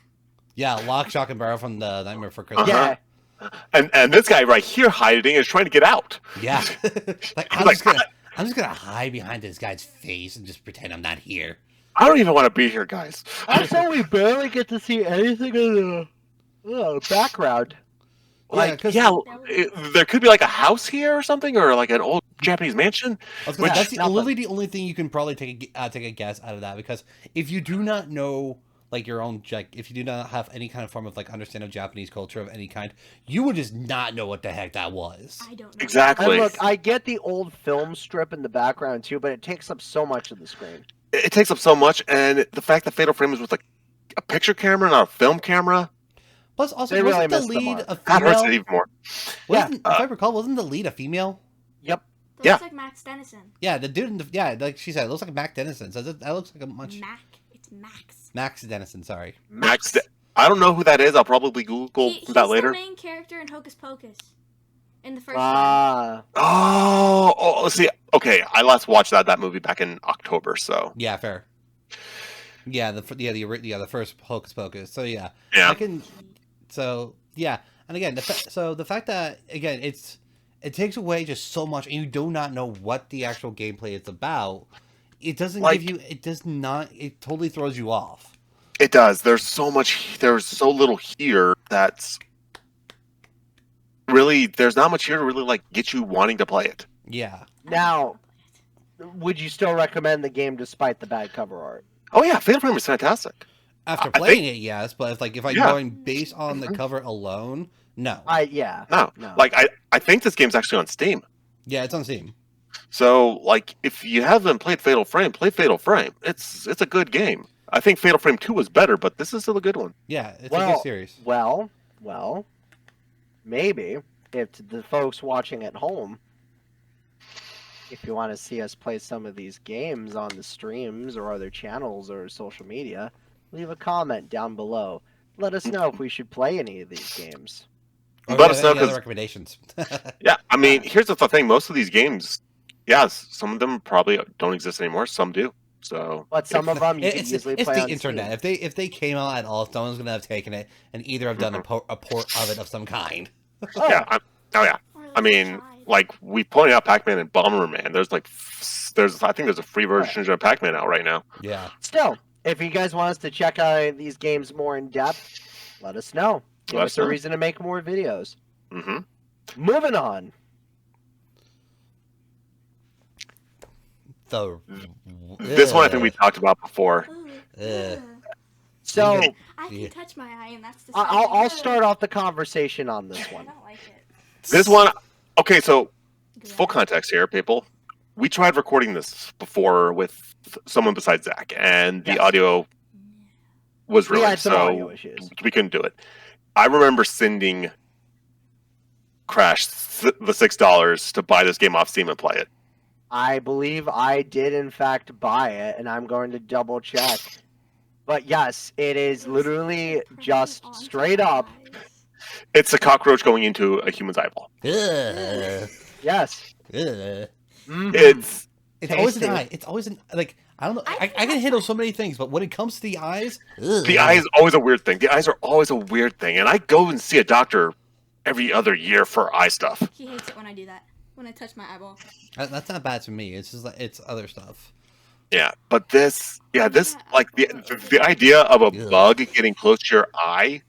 Yeah, Lock, Shock, and Barrel from the Nightmare Before Christmas. Uh-huh. Yeah, And this guy right here hiding is trying to get out. Yeah. Like, I'm just gonna hide behind this guy's face and just pretend I'm not here. I don't even want to be here, guys. also, we barely get to see anything in the background. Like, 'cause- yeah, there could be like a house here or something, or like an old Japanese mansion. I was gonna say, Which- that's literally the only thing you can probably take a guess out of that, because if you do not know like your own, like, if you do not have any kind of form of like understanding of Japanese culture of any kind, you would just not know what the heck that was. I don't know. Exactly. And look, I get the old film strip in the background too, but it takes up so much of the screen. It takes up so much, and the fact that Fatal Frame is with like a picture camera, not a film camera, Plus, also, They really wasn't the missed the lead mark. a that hurts it female? even more. Wasn't, Yeah, if I recall, wasn't the lead a female? Yep. That Yeah. looks like Max Dennison. Yeah, the dude in the, yeah, like she said, it looks like Mac Dennison. So that looks like a much Mac. It's Max. Max Dennison. Sorry. Max, I don't know who that is. I'll probably Google He's that later. the main character in Hocus Pocus. In the first one. Oh, see, okay. I last watched that movie back in October, so Yeah, fair. Yeah, the first Hocus Pocus. So yeah, yeah. I can. So yeah, and again, the fact that again it takes away just so much, and you do not know what the actual gameplay is about. It doesn't Like- give you. It does not. It totally throws you off. It does. There's so little here that's really, there's not much here to really like get you wanting to play it. Yeah. Now, would you still recommend the game despite the bad cover art? Oh yeah, Fatal Frame is fantastic. After I playing it, yes, but if I'm Yeah. going based on the cover alone, no. Yeah. No, No. like I think this game's actually on Steam. Yeah, it's on Steam. So like if you haven't played Fatal Frame, play Fatal Frame. It's a good game. I think Fatal Frame 2 was better, but this is still a good one. Yeah, it's a good series. Well, maybe if the folks watching at home, if you want to see us play some of these games on the streams or other channels or social media, leave a comment down below. Let us know if we should play any of these games. Let us know, any other 'cause- recommendations. Yeah, I mean, here's the thing. Most of these games, yes, some of them probably don't exist anymore. Some do. So, But some of them you can It's easily the play on internet. Steam. If they came out at all, someone's gonna have taken it and either have done a port of it of some kind. yeah. Yeah. I mean, like we pointed out Pac-Man and Bomberman. There's I think there's a free version of Pac-Man out right now. Yeah. Still, if you guys want us to check out these games more in depth, let us know. Give Let us us a know. reason to make more videos. Mm-hmm. Moving on. This one I think we talked about before. So I can touch my eye, and that's the. I'll start off the conversation on this I one. don't like it. This one, okay. So Good. full context here, people. We tried recording this before with someone besides Zach, and the Yes. audio was We ruined, had some so audio issues. we couldn't do it. I remember sending Crash the $6 to buy this game off Steam and play it. I believe I did in fact buy it, and I'm going to double check. But yes, it is literally just straight up. It's a cockroach going into a human's eyeball. Ugh. Yes. Ugh. Mhm. It's It's always an Tasty. eye. It's always an like. I don't know. I I can handle so many things, but when it comes to the eyes, the eye is always a weird thing. The eyes are always a weird thing, and I go and see a doctor every other year for eye stuff. He hates it when I do that. When I touch my eyeball. That's not bad to me. It's just like it's other stuff. Yeah, but this like the idea of a Ugh. bug getting close to your eye.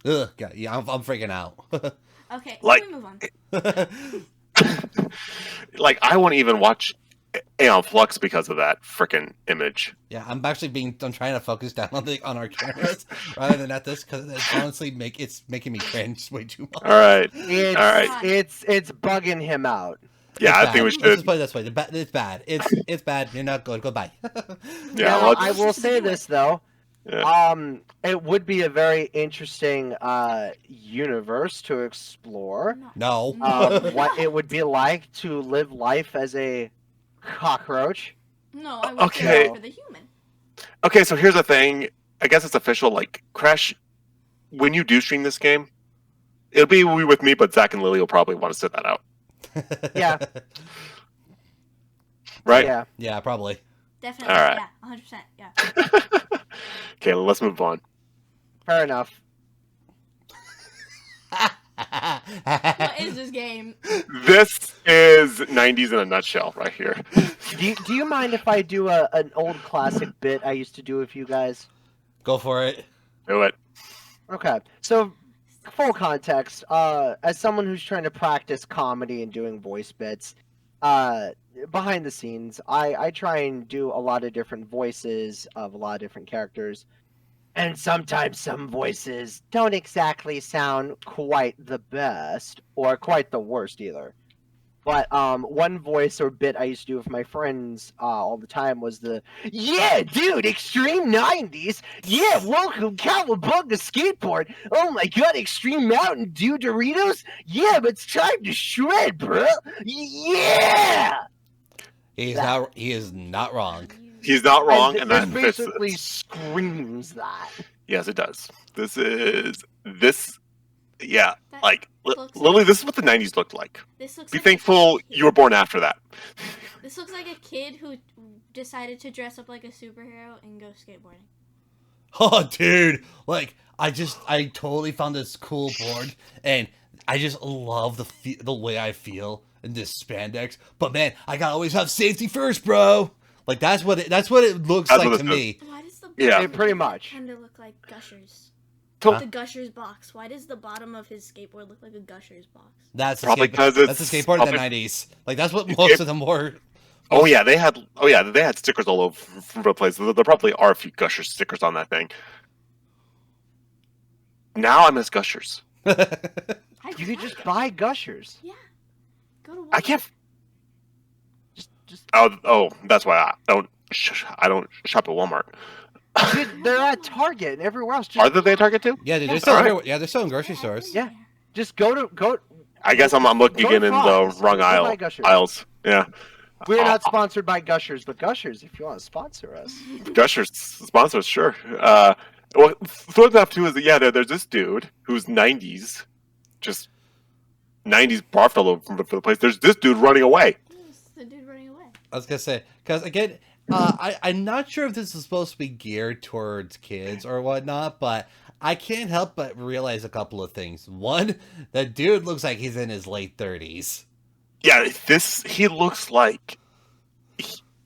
Ugh. God, yeah, I'm freaking out. Okay, Like- let me move on. Like I won't even watch Aeon Flux because of that freaking image. Yeah, I'm trying to focus down on our cameras rather than at this because it's honestly it's making me cringe way too much. All right, It's, all right. it's bugging him out. Yeah, It's I think we bad. Let's should. just put it this way: it's bad. It's bad. You're not good. Goodbye. Yeah, Now, well, I will say this though. Yeah. It would be a very interesting universe to explore. No. What it would be like to live life as a cockroach. No, I would Okay. for the human. Okay, so here's the thing. I guess it's official. Like Crash, when you do stream this game, it'll be with me, but Zach and Lily will probably want to sit that out, Yeah. right? Yeah. Yeah, probably. Definitely. All right. Yeah, 100%. Yeah. Okay, let's move on. Fair enough. What is this game? This is 90s in a nutshell, right here. Do you mind if I do an old classic bit I used to do with you guys? Go for it. Do it. Okay. So, full context. As someone who's trying to practice comedy and doing voice bits, behind the scenes, I try and do a lot of different voices of a lot of different characters. And sometimes some voices don't exactly sound quite the best, or quite the worst either. But one voice or bit I used to do with my friends all the time was the, "Yeah, dude, extreme 90s. Yeah, welcome Cowabunga skateboard. Oh my god, extreme Mountain Dew Doritos. Yeah, but it's time to shred, bro. Yeah." He is not wrong. He's not wrong, and this that fits. basically screams that. Yes, it does. Yeah, That like looks Lily. like- This is what the '90s looked like. This looks Be like thankful you were born after that. This looks like a kid who decided to dress up like a superhero and go skateboarding. Oh, dude! Like, I totally found this cool board, and I just love the way I feel in this spandex. But man, I gotta always have safety first, bro. Like that's what it looks That's like what to it me. Why does the Yeah. bottom Pretty much. kind of look like Gushers? Huh? The Gushers box. Why does the bottom of his skateboard look like a Gushers box? That's a Probably skateboard- 'cause that's a it's skateboard in the probably- '90s. Like that's what most of them were. Oh yeah, they had stickers all over the place. There probably are a few Gushers stickers on that thing. Now I miss Gushers. You could just buy Gushers. Yeah. Go to Walmart. I can't. Just Oh, that's why I don't shop at Walmart. dude, they're at Target and everywhere else. Are Just, they at Target too? Yeah, dude, they're Yeah. still Alright. everywhere. Yeah, they're still in grocery stores. Yeah. just go. I guess I'm looking Go to again in the Frost. wrong Go buy Gushers. aisles. Yeah, We're not sponsored by Gushers, but Gushers, if you want to sponsor us. Gushers sponsors, sure. Well, throws off too is that there's this dude who's '90s, just '90s barf all over the place. There's this dude running away. It's the dude running away. I was gonna say because again, I'm not sure if this is supposed to be geared towards kids or whatnot, but I can't help but realize a couple of things. One, that dude looks like he's in his late 30s. Yeah, he looks like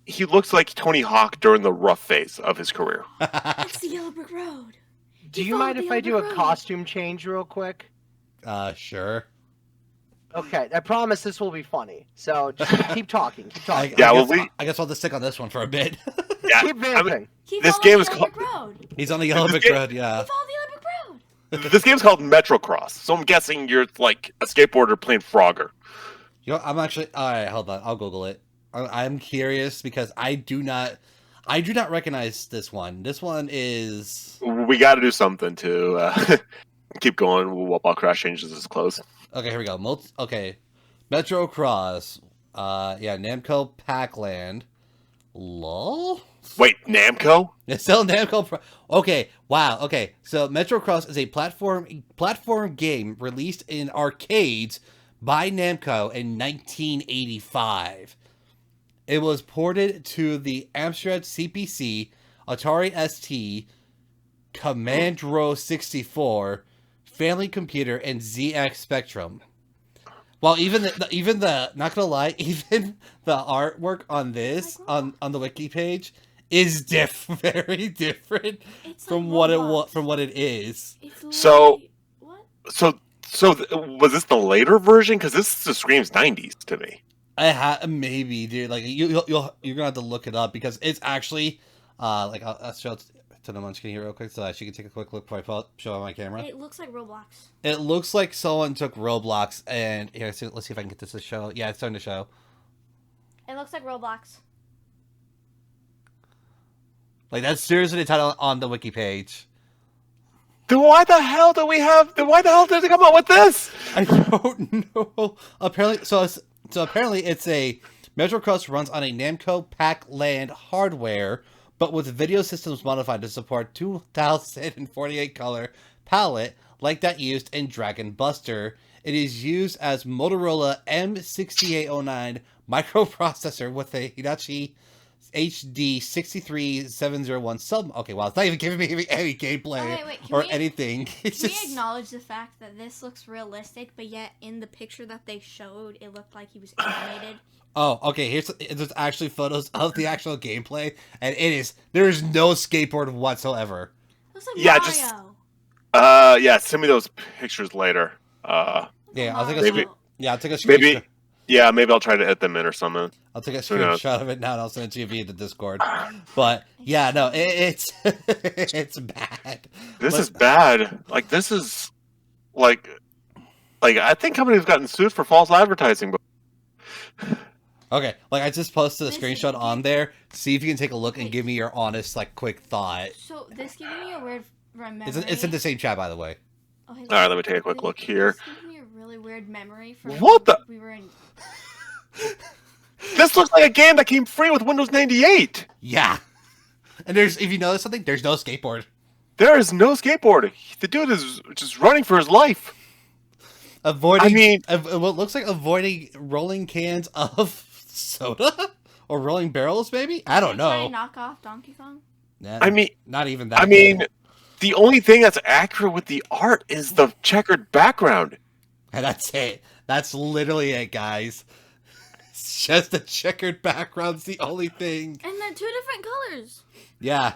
he looks like Tony Hawk during the rough phase of his career. It's the Yellow Brick Road. Do He you mind followed if the I do Yellow a Brick Road. costume change real quick? Sure. Okay, I promise this will be funny. So just keep talking. Keep I, talking. Yeah, I well, guess, I guess I'll just stick on this one for a bit. Yeah, keep vamping. He This followed game the is Yellow called- Brick Road. He's on the Yellow This Brick game- Road, He yeah. followed the Yellow Brick Road. This game's called Metrocross, so I'm guessing you're like a skateboarder playing Frogger. You know, I'm actually alright. Hold on, I'll Google it. I'm curious because I do not recognize this one. This one is We got to do something to keep going while Crash changes his clothes. okay. Here we go. Okay, Metro Cross. Yeah, Namco Pac-Land. Lol. Wait, Namco? It's still Namco. Okay, wow. Okay, so Metro Cross is a platform game released in arcades by Namco in 1985. It was ported to the Amstrad CPC, Atari ST, Commodore 64, Family Computer, and ZX Spectrum. Well, even the not gonna lie, even the artwork on this on the wiki page is very different It's from like what Roblox. it is. It's So- literally- what? Was this the later version? Because this just screams '90s to me. Maybe, dude. Like you're gonna have to look it up because it's actually like I'll show it to the munchkin here real quick so that she can take a quick look before I show on my camera. It looks like Roblox. It looks like someone took Roblox and here. Let's see if I can get this to show. Yeah, it's starting to show. It looks like Roblox. Like that's seriously the title on the wiki page. Then why the hell did they come up with this? I don't know. Apparently, apparently it's a Metro Cross runs on a Namco Pac-Land hardware, but with video systems modified to support 2048 color palette like that used in Dragon Buster. It is used as Motorola M6809 microprocessor with a Hitachi HD 63701 sub. Okay, wow, it's not even giving me any gameplay Okay, wait, can or we- anything. It's Can we just acknowledge the fact that this looks realistic, but yet in the picture that they showed, it looked like he was animated? oh, okay. There's actually photos of the actual gameplay, and there is no skateboard whatsoever. It looks like Yeah, Mario. just send me those pictures later. Yeah, I'll take a Maybe- I'll take a Maybe, screenshot. yeah, maybe I'll try to edit them in or something. I'll take a Who knows? screenshot of it now and I'll send it to you via the Discord. But yeah, no, it's it's bad. This But- is bad. Like this is like I think companies have gotten sued for false advertising. But Okay, like I just posted a This- screenshot on there. See if you can take a look and give me your honest, like, quick thought. So this giving me a weird memory. It's in the same chat, by the way. Okay, all right, let me take a quick look here. This giving me a really weird memory from What the- we were in. This looks like a game that came free with Windows 98. Yeah, and if you notice something, there's no skateboard. There is no skateboard. The dude is just running for his life. Avoiding. I mean, what looks like avoiding rolling cans of soda or rolling barrels, maybe. I don't Trying to know. knock off Donkey Kong. Nah, I mean, not even that. I mean, the only thing that's accurate with the art is the checkered background. and that's it. That's literally it, guys. It's just the checkered background's the only thing. And they're two different colors. Yeah.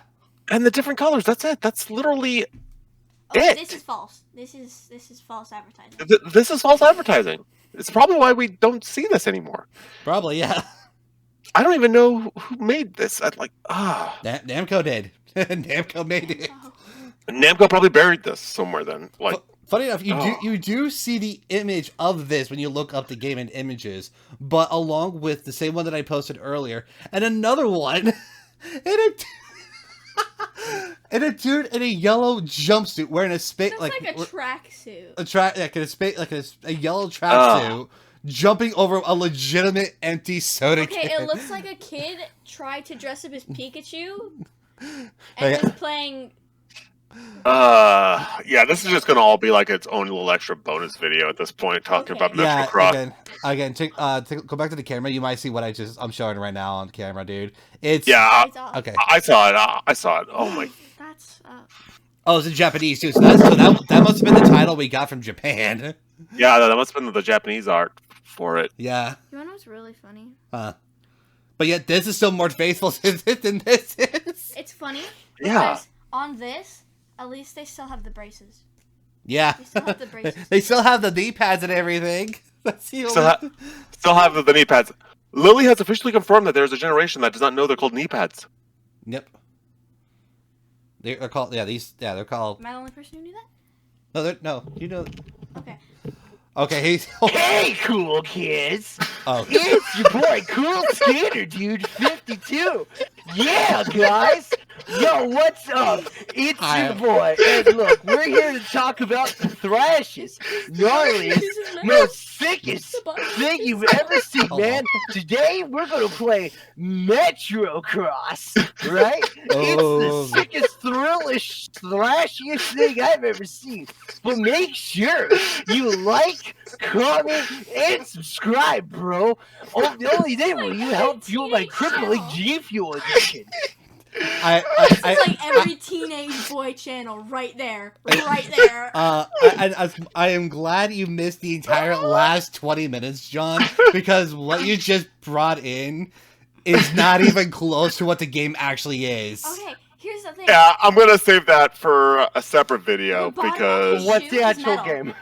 And the different colors, that's it. That's literally Okay, it. this is false. This is false advertising. This is false advertising. It's probably why we don't see this anymore. Probably, yeah. I don't even know who made this. Namco did. Namco made it. Oh. Namco probably buried this somewhere then. Like, Funny enough, you do see the image of this when you look up the game in images, but along with the same one that I posted earlier, and another one, and a dude in a yellow jumpsuit wearing a That's like a tracksuit. a yellow tracksuit, jumping over a legitimate empty soda Okay, can. it looks like a kid tried to dress up as Pikachu and Yeah. was playing. yeah, this is just gonna all be like its own little extra bonus video at this point, talking Okay. about Metro Cross. Again, go back to the camera. You might see what I'm showing right now on camera, dude. It's It's off. okay. I saw it. I saw it. Oh my! That's Oh, it's in Japanese too. So that must have been the title we got from Japan. Yeah, that must have been the Japanese art for it. Yeah. You wanna know what's really funny? But yet this is still more faithful than this is. It's funny Yeah. because on this, at least they still have the braces. Yeah. They still have the braces. They still have the knee pads and everything. That's the only... Still have the knee pads. Lily has officially confirmed that there's a generation that does not know they're called knee pads. Yep. They're called. Yeah, they're called. Am I the only person who knew that? No, no. You know. Okay. Okay, he's. Hey, cool kids! Oh. It's your boy, Cool Skater Dude 52. Yeah, guys. Yo, what's up? It's Hi. your boy, and look, we're here to talk about the thrashiest, gnarliest, most sickest thing you've ever seen, man. Today we're gonna play Metro Cross, right? Oh. It's the sickest, thrillish, thrashiest thing I've ever seen. But make sure you like, comment, and subscribe, bro. Oh, the only thing will you help fuel my crippling G Fuel addiction. This is like every teenage boy channel right there. Right there. I am glad you missed the entire last 20 minutes, John, because what you just brought in is not even close to what the game actually is. Okay, here's the thing. Yeah, I'm gonna save that for a separate video The bottom because of What's Shoe the is actual metal. game?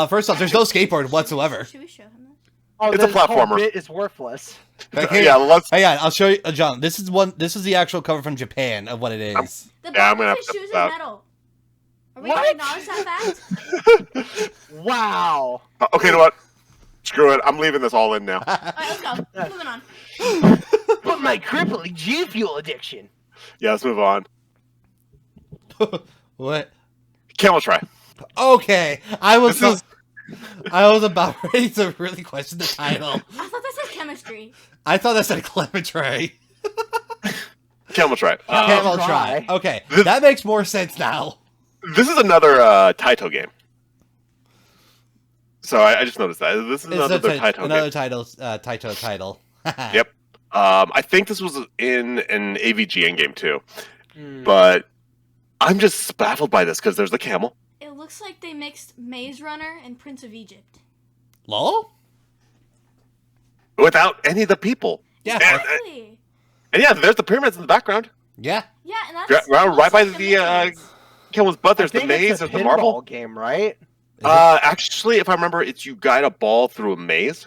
First off, there's no skateboard whatsoever. Should we show him this? Oh, It's a this whole platformer. bit is worthless. Okay. yeah, let's. Hey, yeah, I'll show you, John. This is the actual cover from Japan of what it is. The Yeah, I'm bottom gonna of have his to shoes is stop. metal. Are we What? gonna acknowledge that fact? Wow. Okay, you know what? Screw it. I'm leaving this all in now. Alright, let's go. Moving on. But my crippling G Fuel addiction. Yeah, let's move on. What? Camel try. Okay, I was This is- about ready to really question the title. I thought that said chemistry. I thought that said Clementry. Camel try. Camel try. try. Okay, that makes more sense now. This is another Taito game. So I just noticed that. This is another Taito game. Taito title. Yep. I think this was in an AVGN game too. Hmm. But I'm just baffled by this because there's the camel. It looks like they mixed Maze Runner and Prince of Egypt. Lol? Without any of the people. Yeah. Exactly. And yeah, there's the pyramids in the background. Yeah. Yeah, and that's Right, looks by like the Matrix. camel's butt, there's I the think it's maze, a there's the marble. pinball game, right? Actually, if I remember, it's you guide a ball through a maze.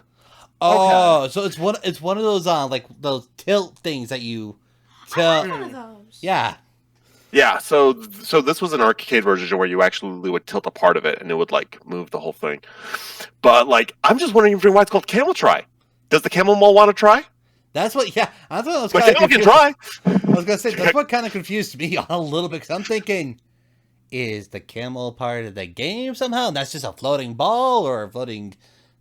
Oh, so it's one of those like those tilt things that you I tilt. want one of those. Yeah. Yeah, so this was an arcade version where you actually would tilt a part of it and it would like move the whole thing. But like, I'm just wondering why it's called Camel Try. Does the camel mole want to try? That's what. Yeah, I thought it was The kind of camel can try. I was gonna say that's what kind of confused me a little bit. Cause I'm thinking, is the camel part of the game somehow? And that's just a floating ball or a floating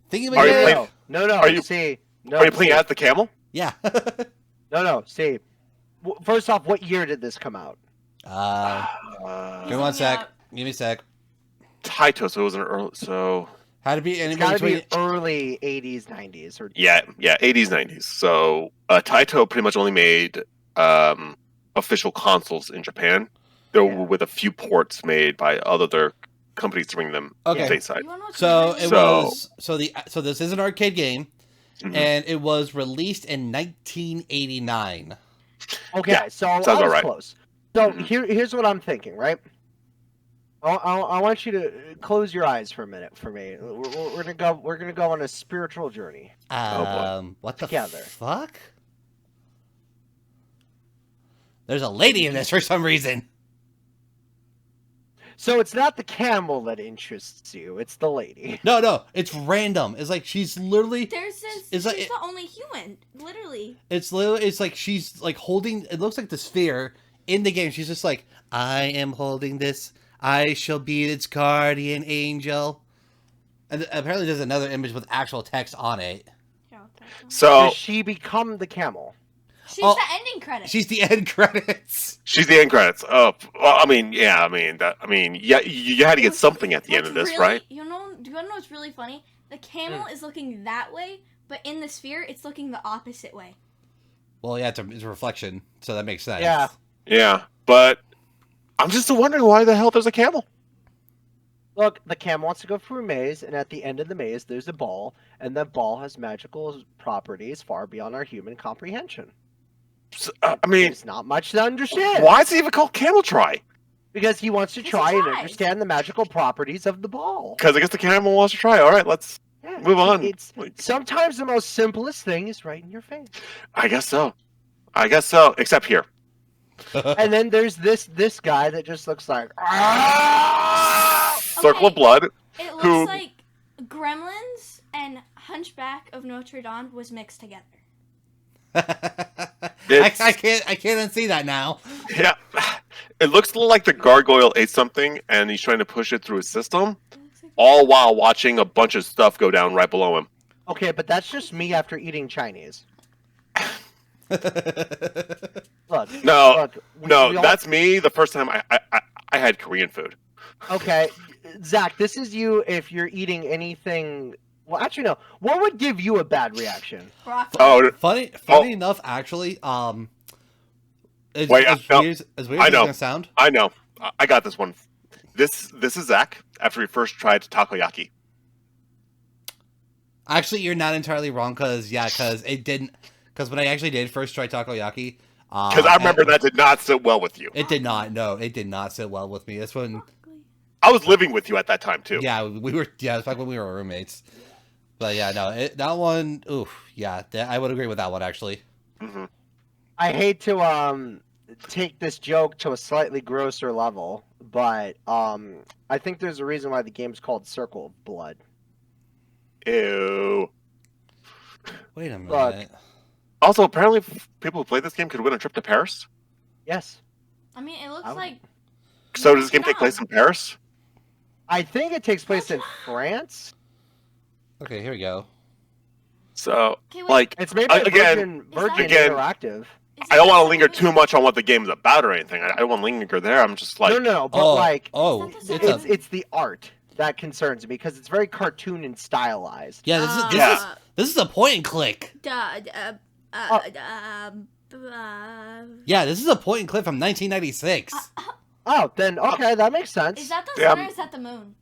thingy. Are you playing- No, Are you- see. No, Are you playing see. as the camel? Yeah. No, see. First off, what year did this come out? Give me one sec. Give me a sec. Taito, so it was an early. So Had to be It's anybody got to be between. early 80s, 90s. Or... yeah, 80s, 90s. So Taito pretty much only made official consoles in Japan. There were with a few ports made by other companies to bring them Okay. stateside. So it So- was so this is an arcade game, Mhm. and it was released in 1989. Okay, Yeah, so I was sounds alright. close. So Mhm. here's what I'm thinking, right? I want you to close your eyes for a minute for me. We're gonna go on a spiritual journey. boy. What the Together. fuck? There's a lady in this for some reason. So it's not the camel that interests you; it's the lady. No, it's random. It's like she's literally. There's this. It's She's like- the only human, literally. It's literally. It's like she's like holding. It looks like the sphere in the game. She's just like, I am holding this. I shall be its guardian angel. And apparently, there's another image with actual text on it. So Does she become the camel? She's Oh, the ending credit. She's the end credits. she's the end credits. Oh, well, I mean, you had to get something at the end of this, Really, right? do you want to know what's really funny? The camel is looking that way, but in the sphere, it's looking the opposite way. Well, yeah, it's a reflection, so that makes sense. Yeah. Yeah, but I'm just wondering why the hell there's a camel. Look, the camel wants to go through a maze, and at the end of the maze, there's a ball, and the ball has magical properties far beyond our human comprehension. I mean, There's not much to understand. why is it even called Camel Try? Because he wants to Because he try and tries. understand the magical properties of the ball. Because I guess the camel wants to try. All right, let's Yeah, move on. It's sometimes the most simplest thing is right in your face. I guess so. Except here. And then there's this guy that just looks like "Ah!" Circle of Okay. Blood. It looks Who- like Gremlins and Hunchback of Notre Dame was mixed together. It's- I can't unsee that now. Yeah. It looks a little like the gargoyle ate something and he's trying to push it through his system, It looks like all while watching a bunch of stuff go down right below him. Okay, but that's just me after eating Chinese. Look, No, look. we all- that's me the first time I had Korean food. Okay, Zach, this is you if you're eating anything. Well, actually, no. What would give you a bad reaction? broccoli. Oh, Funny enough, actually, as, Wait, as no, weird, as weird I as it's know. gonna sound. I know. I got this one. This is Zach after he first tried takoyaki. Actually, you're not entirely wrong, because it didn't. Because when I actually did first try takoyaki, Because I remember that did not sit well with you. it did not. No, it did not sit well with me. This one, Broccoli. I was living with you at that time too. yeah, we were. Yeah, it's like when we were roommates. But yeah, no, that one. Oof, yeah, I would agree with that one actually. hmm I hate to take this joke to a slightly grosser level, but I think there's a reason why the game's called Circle of Blood. Ew. Wait a minute. Look. Also, apparently, people who play this game could win a trip to Paris. Yes, I mean, it looks I would- like. So does this game take place in Paris? I think it takes place in France. Okay, here we go. So, Okay, wait, like, It's made by Again- Virgin again, Interactive. is I don't that want to the linger same too much on what the game is about or anything. I don't want to linger there. I'm just like, No, but like oh, Is that the it's same- a it's the art that concerns me because it's very cartoon and stylized. yeah. Yeah. This is a point and click. Oh. Yeah, this is a point and click from 1996. Oh, then okay, that makes sense. Is that the Yeah, sun or is that the moon?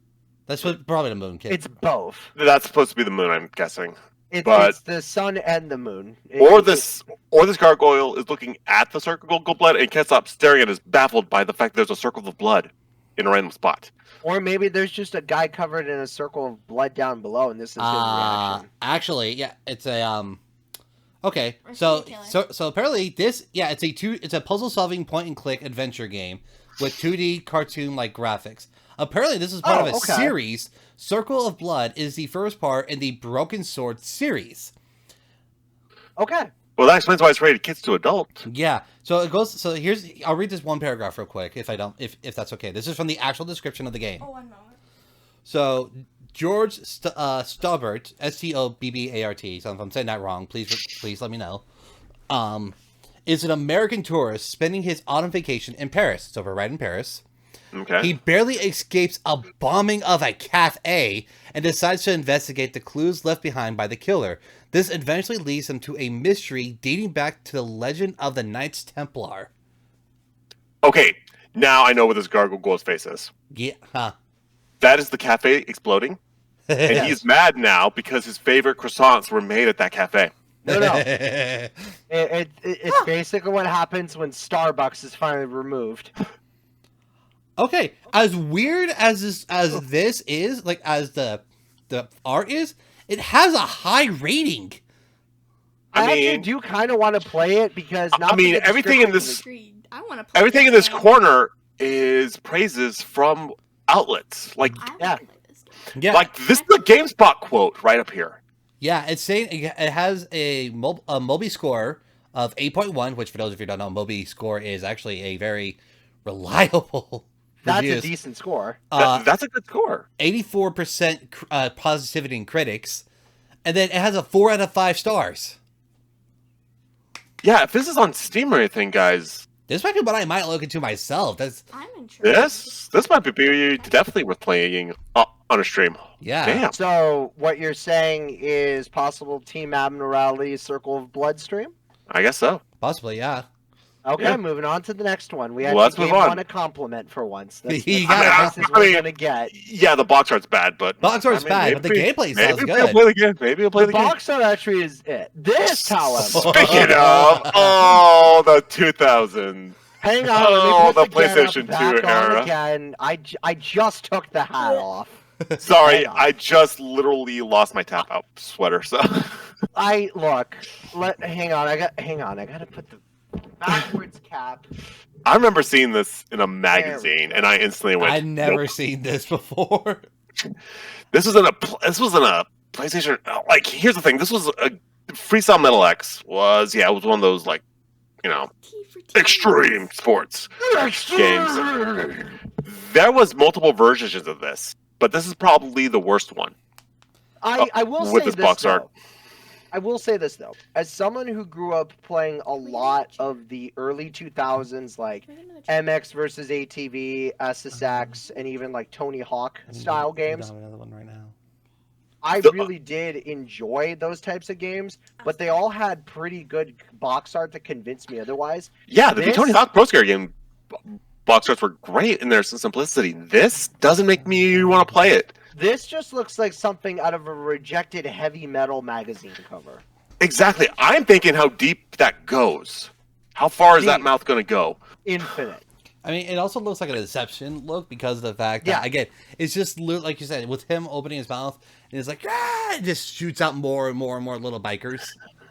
That's what probably the moon kid. It's both. that's supposed to be the moon, I'm guessing. It's the sun and the moon. Or this gargoyle is looking at the circle of blood and can't stop staring and is baffled by the fact that there's a circle of blood in a random spot. Or maybe there's just a guy covered in a circle of blood down below, and this is his reaction. Actually, yeah, it's a Okay, Or so Killer. so apparently this it's a puzzle solving point and click adventure game with 2D cartoon like graphics. Apparently this is part of a okay. series. Circle of Blood is the first part in the Broken Sword series. Okay. Well, that explains why it's rated kids to adult. Yeah. So it goes. So I'll read this one paragraph real quick if that's okay. This is from the actual description of the game. Oh, 1 moment. So George Stobbart, Stobbart. So if I'm saying that wrong, please let me know. is an American tourist spending his autumn vacation in Paris. So we're right in Paris. Okay. He barely escapes a bombing of a cafe and decides to investigate the clues left behind by the killer. This eventually leads him to a mystery dating back to the legend of the Knights Templar. Okay, now I know what this gargoyle's face is. Yeah, huh. That is the cafe exploding, and he's mad now because his favorite croissants were made at that cafe. No. It's basically what happens when Starbucks is finally removed. Okay, as weird as this is, like as the art is, it has a high rating. I mean, actually do kind of want to play it because I mean, everything in this Agreed. I want to play everything in this game. corner is praises from outlets. Like, I wanna Yeah. play this game. Yeah, like this is the GameSpot quote right up here. yeah, it's saying it has a Moby score of 8.1, which for those of you who don't know, Moby score is actually a very reliable. That's reviews. a decent score. That's a good score. 84% positivity in critics, and then it has a 4 out of 5 stars. Yeah, if this is on Steam or anything, guys, This might be what I might look into myself. That's I'm intrigued. this might be definitely worth playing on a stream. yeah. Damn. So what you're saying is possible Team Abnormality Circle of Bloodstream? I guess so. Possibly, yeah. Okay, Yeah. moving on to the next one. We Well, actually let's move gave on. one a compliment for once. That's You the got it. nicest we're gonna get. Yeah, the box art's bad, but Box art's bad, but the gameplay sounds maybe good. We'll play the game. Maybe we'll play The the game. box art actually is it. This, however, Speaking of, oh, the 2000. hang on, Oh, let me put the PlayStation 2 back on era. again. I just took the hat off. Sorry, Hang on. I just literally lost my tap out sweater. So Hang on, I gotta put the backwards cap. I remember seeing this in a magazine, and I instantly went. I'd never "Nope." seen this before. This was in a PlayStation. Like, here's the thing. This was a Freestyle Metal X. It was one of those, like, you know, T for T. extreme sports games. There was multiple versions of this, but this is probably the worst one. I will with say this this box though. art. I will say this though, as someone who grew up playing a lot of the early 2000s, like Can we get another chance? MX versus ATV, SSX, and even like Tony Hawk style games, Another one right now. I The- really did enjoy those types of games. But they all had pretty good box art that convinced me otherwise. Yeah, the This- Tony Hawk Pro Skater game box arts were great in their simplicity. This doesn't make me want to play it. This just looks like something out of a rejected heavy metal magazine cover. Exactly. I'm thinking how deep that goes. How far is that Deep. mouth going to go? Infinite. I mean, it also looks like a deception look because of the fact that, Yeah. again, it's just like you said, with him opening his mouth, and it's like, ah, it just shoots out more and more and more little bikers.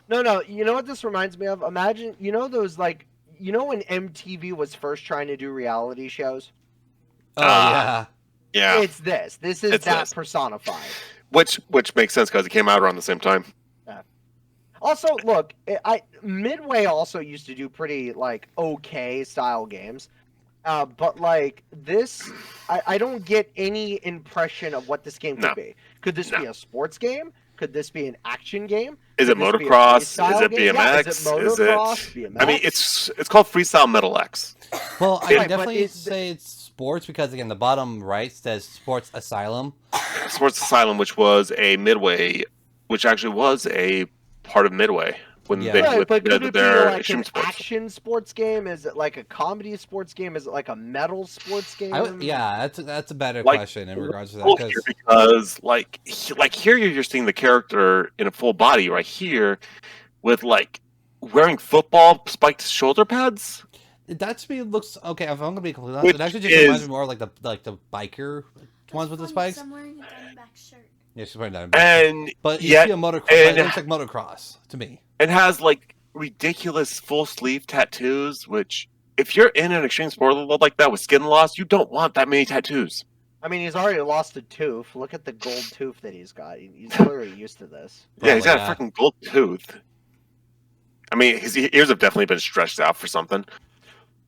No, you know what this reminds me of? Imagine, those like, when MTV was first trying to do reality shows? Oh, Ah. Yeah, It's this. This is It's that this. personified. which makes sense because it came out around the same time. Also, look, Midway also used to do pretty, like, okay style games. But, like, this, I don't get any impression of what this game could No. be. Could this No. be a sports game? Could this be an action game? Is it Could this be a motocross? Is freestyle it game? Yeah, BMX? is it motocross? BMX? I mean, it's called Freestyle Metal X. Well, I Right, can but definitely it's- say it's sports because, again, the bottom right says Sports Asylum. Sports Asylum, which was a Midway, which actually was a part of Midway when Yeah. they Right, with but could it be their like extreme an sports. action sports game? Is it like a comedy sports game? Is it like a metal sports game? Yeah, that's a better Like, question in regards to that. Cool 'Cause- here because like here you're seeing the character in a full body right here with like wearing football spiked shoulder pads. that to me looks okay. If I'm gonna be completely honest, Which it actually just reminds is- me more like the biker ones with the spikes. I'm wearing a Diamondback shirt. Yeah, she's wearing that. And But you yet- see a motocross. and- It looks like motocross to me. it has like ridiculous full sleeve tattoos, which if you're in an extreme sport like that with skin loss, you don't want that many tattoos. I mean, he's already lost a tooth. Look at the gold tooth that he's got. He's clearly used to this. Yeah, he's got Probably, a freaking gold tooth. I mean, his ears have definitely been stretched out for something.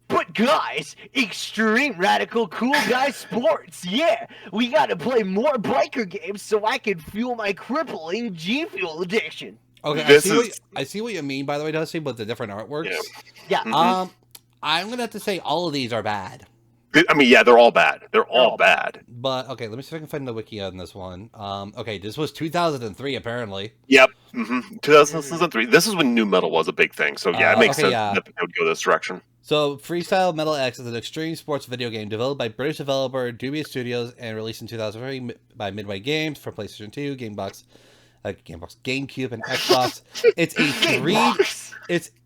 But guys, extreme radical cool guy sports. Yeah, we gotta play more biker games so I can fuel my crippling G Fuel addiction. Okay, This I see what you mean, by the way, Dusty, with the different artworks. Yeah. Mhm. I'm gonna have to say all of these are bad. I mean, yeah, they're all bad. They're all all bad. But okay, let me see if I can find the wiki on this one. Okay, this was 2003 apparently. Yep. 2003. This is when new metal was a big thing. So yeah, it makes okay, sense yeah. that they would go this direction. So, Freestyle Metal X is an extreme sports video game developed by British developer Dubious Studios and released in 2003 by Midway Games for PlayStation 2, GameCube, and Xbox. It's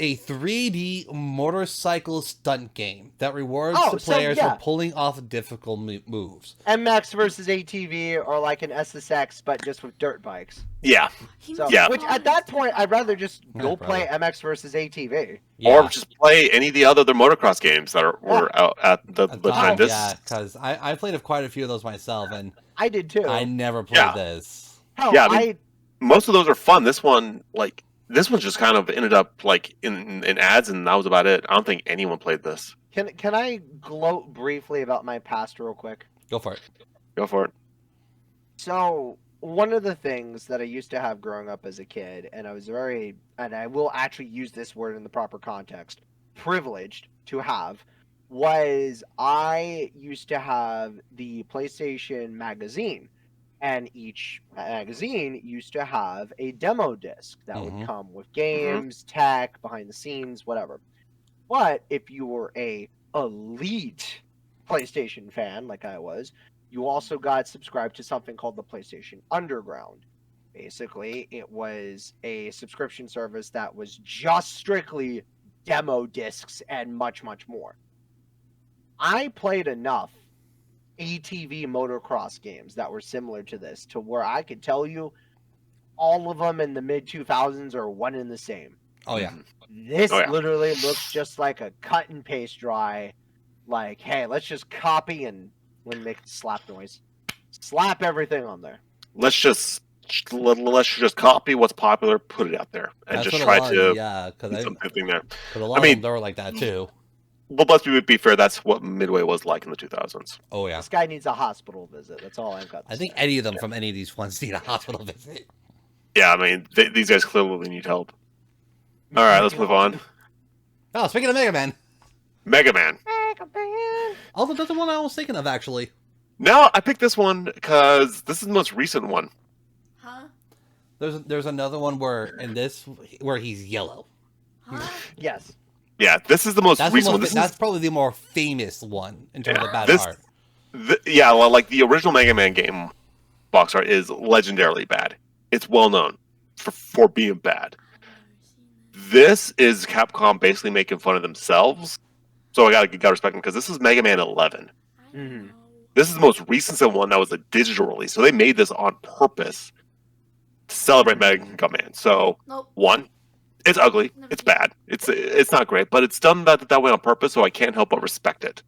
a 3D motorcycle stunt game that rewards the players for pulling off difficult moves. MX versus ATV, or like an SSX, but just with dirt bikes. Yeah. So, Yeah. Which at that point, I'd rather just go play MX versus ATV. Yeah. Or just play any of the other motocross games that were out at the time. Yeah, because I played quite a few of those myself, and I did too. I never played this. Hell, yeah, I mean, most of those are fun. This one just kind of ended up like in ads, and that was about it. I don't think anyone played this. Can I gloat briefly about my past real quick? Go for it. Go for it. So, one of the things that I used to have growing up as a kid, and I will actually use this word in the proper context, privileged to have, was I used to have the PlayStation magazine. And each magazine used to have a demo disc that would come with games, tech, behind the scenes, whatever. But if you were a elite PlayStation fan, like I was, you also got subscribed to something called the PlayStation Underground. Basically, it was a subscription service that was just strictly demo discs and much, much more. I played enough ATV motocross games that were similar to this to where I could tell you all of them in the mid 2000s are one and the same. Oh yeah. This literally looks just like a cut and paste dry, like, hey, let's just copy and make slap noise. Slap everything on there. Let's just copy what's popular, put it out there, and That's just what try to because something there. a lot of them they were like that too. Well, let's be fair. That's what Midway was like in the 2000s. Oh yeah. This guy needs a hospital visit. That's all I've got to I think say. any of them from any of these ones need a hospital visit. Yeah, I mean, these guys clearly need help. All right, let's move on. Oh, speaking of Mega Man. Mega Man. Although that's the one I was thinking of actually. No, I picked this one because this is the most recent one. Huh? There's another one where he's yellow. Huh? Yes. Yeah, this is the most recent one. That's probably the more famous one in terms of bad art. Well, like the original Mega Man game box art is legendarily bad. It's well known for being bad. This is Capcom basically making fun of themselves. So I gotta respect them because this is Mega Man 11. Mm-hmm. This is the most recent one that was a digital release. So they made this on purpose to celebrate Mega Man. So one, it's ugly. It's bad. It's not great, but it's done that way on purpose. So I can't help but respect it.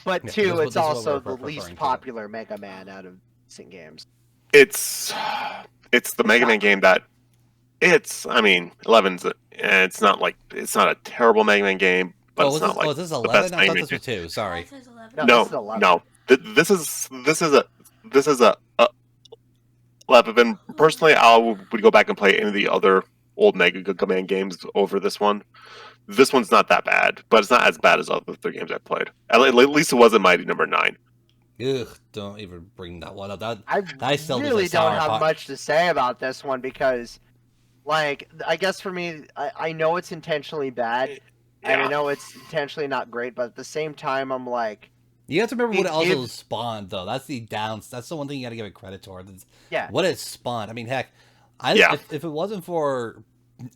But Yeah, two, it's also the referring least to. popular Mega Man out of recent games. It's the Mega Man game that I mean, 11's it's not a terrible Mega Man game, but it's not like is this the 11? best I Mega thought Man this was game. 2. Sorry. No, this is 11. No. This is a 11. And personally, I would go back and play any of the other old Mega Man games over this one. This one's not that bad, but it's not as bad as other games I've played. At least it wasn't Mighty Number 9. Ugh, don't even bring that one up. I still really just don't have much to say about this one because, like, I guess for me, I know it's intentionally bad, and I know it's intentionally not great, but at the same time, I'm like... You have to remember what it also spawned, though. That's the one thing you got to give it credit towards. What it spawned. I mean, heck, if it wasn't for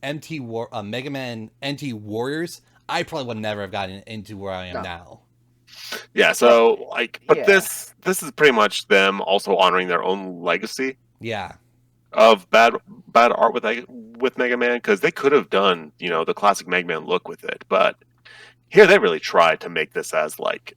Mega Man NT Warriors, I probably would never have gotten into where I am now. Yeah, so this is pretty much them also honoring their own legacy. Yeah. Of bad art with Mega Man, because they could have done the classic Mega Man look with it, but here they really tried to make this as like.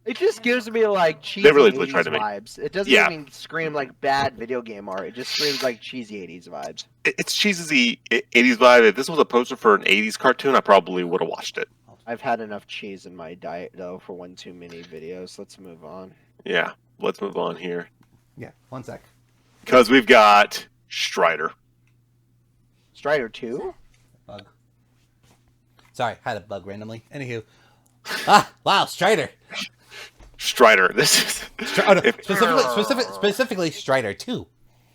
It just gives me like cheesy they really 80s tried to make vibes. It doesn't even scream like bad video game art. It just screams like cheesy 80s vibes. It's cheesy 80s vibe. If this was a poster for an 80s cartoon, I probably would have watched it. I've had enough cheese in my diet though for one too many videos. Let's move on. Yeah, let's move on here. Yeah, one sec. Because we've got Strider. Strider 2? Bug. Sorry, had a bug randomly. Anywho. Wow, Strider. Strider. This is Specifically Strider 2.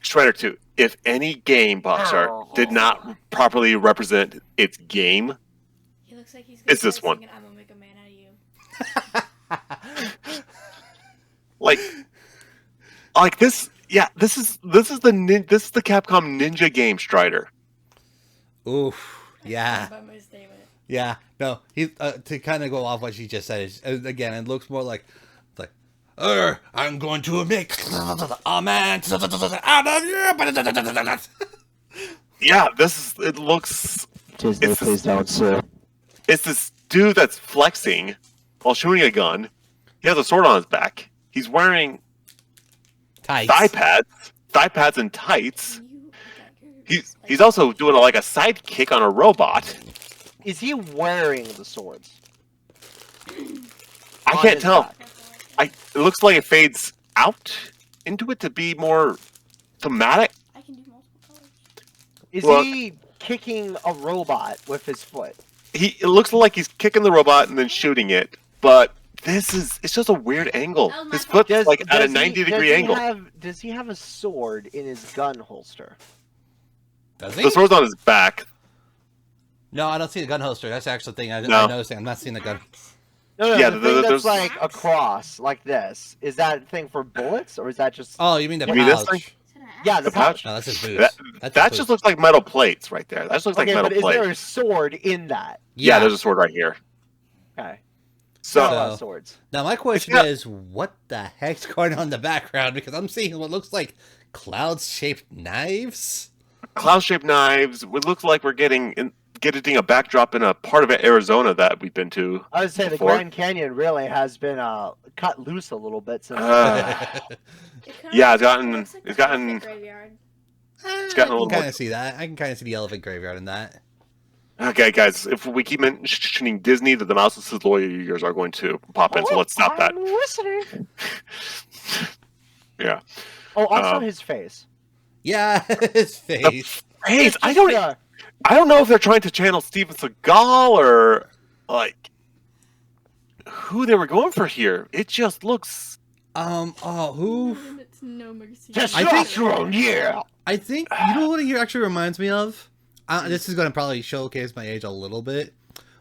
Strider 2. If any game box art did not properly represent its game, He looks like he's it's this one. singing, I'm gonna make a man out of you. Like this. Yeah, this is the Capcom Ninja game Strider. Oof. Yeah. By my statement. Yeah. No, he to kind of go off what she just said. Again, it looks more like I'm going to make a man out of you. Yeah, it looks. Disney, please don't sue. It's this dude that's flexing while shooting a gun. He has a sword on his back. He's wearing Tights. thigh pads and tights. He's also doing like a side kick on a robot. Is he wearing the swords? I On can't his tell. back? It looks like it fades out into it to be more thematic. I can do multiple colors. Is Look. he kicking a robot with his foot? It looks like he's kicking the robot and then shooting it, but it's just a weird angle. Oh, my His God. foot's like at a 90-degree angle. Does he have a sword in his gun holster? Does he? The sword's on his back. No, I don't see the gun holster. That's the actual thing I'm No. noticing. I'm not seeing the gun. No, Yeah, the thing there's- that's like a cross, like this. Is that thing for bullets, or is that just... Oh, you mean the You mean this pouch? thing? Yeah, the the pouch? pouch. No, that's his boots. That That's his just boots. looks like metal plates right there. That just looks like Okay, metal but is plates. there a sword in that? Yeah, there's a sword right here. Okay. So Not a lot of swords. Now my question got- is, what the heck's going on in the background? Because I'm seeing what looks like cloud-shaped knives. cloud-shaped knives. It looks like we're getting a backdrop in a part of Arizona that we've been to. I would say the before. Grand Canyon really has been cut loose a little bit since. Yeah, it's gotten Graveyard. It's gotten a little I can kind more- of see that. I can kind of see the elephant graveyard in that. Okay, guys, if we keep mentioning Disney, the Mouse's lawyers are going to pop in, so let's stop that. I'm listening. Yeah. Oh, also Um, his face. Yeah, his face. Hey, It's I just, don't know if they're trying to channel Steven Seagal or like who they were going for here. It just looks. Who? It's no mercy. Testosterone, yeah. I think you know what he actually reminds me of. This is going to probably showcase my age a little bit,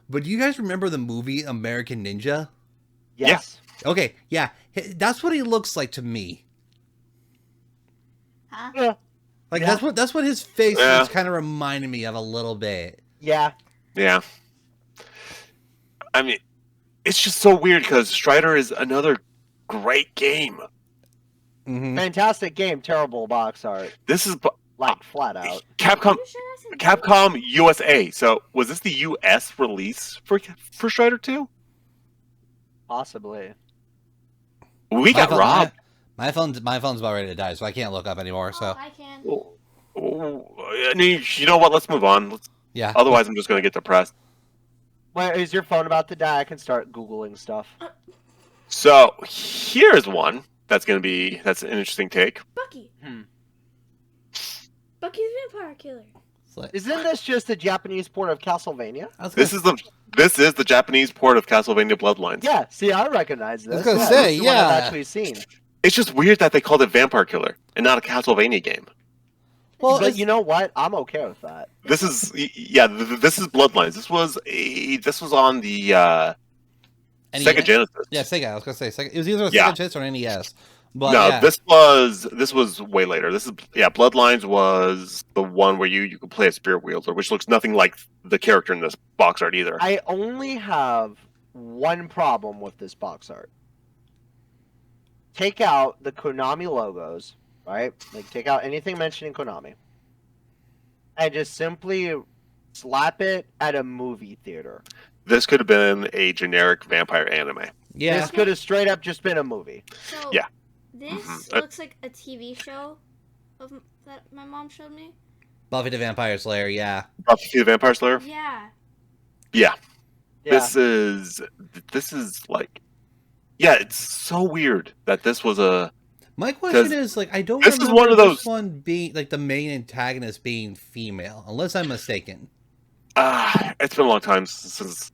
but do you guys remember the movie American Ninja? Yes. Okay, yeah, that's what he looks like to me. Huh? Yeah. Like Yeah. that's what his face Yeah. is kind of reminding me of a little bit. Yeah. Yeah. I mean, it's just so weird because Strider is another great game. Mm-hmm. Fantastic game, terrible box art. This is Like, flat out. Capcom. You sure I said Capcom USA. So was this the US release for Strider 2? Possibly. We got robbed. My phone's about ready to die, so I can't look up anymore. So Oh, I can. I mean, you know what? Let's move on. yeah. Otherwise, I'm just going to get depressed. Wait, is your phone about to die? I can start Googling stuff. So here's one that's an interesting take. Bucky. Hmm. Bucky's vampire killer. It's like- Isn't this just a Japanese port of Castlevania? I was This is the Japanese port of Castlevania Bloodlines. Yeah, see, I recognize this. I was gonna Yeah, say, this is one I've yeah. actually seen. It's just weird that they called it Vampire Killer and not a Castlevania game. Well, But it's- you know what? I'm okay with that. This is this is Bloodlines. This was on the NES? Sega Genesis. Yeah, Sega. I was gonna say Sega. It was either a Sega Yeah. Genesis or an NES. But No, yeah. this was way later. Bloodlines was the one where you could play a spirit wielder, which looks nothing like the character in this box art either. I only have one problem with this box art. Take out the Konami logos, right? Like, take out anything mentioning Konami. And just simply slap it at a movie theater. This could have been a generic vampire anime. Yeah. This could have straight up just been a movie. So, Yeah. This Mhm. looks like a TV show that my mom showed me. Buffy the Vampire Slayer. Yeah. Buffy the Vampire Slayer. Yeah. Yeah. Yeah. This is like, yeah, it's so weird that this was a My question is, like, I don't this is remember one of this those- one being, like, the main antagonist being female, unless I'm mistaken. It's been a long time since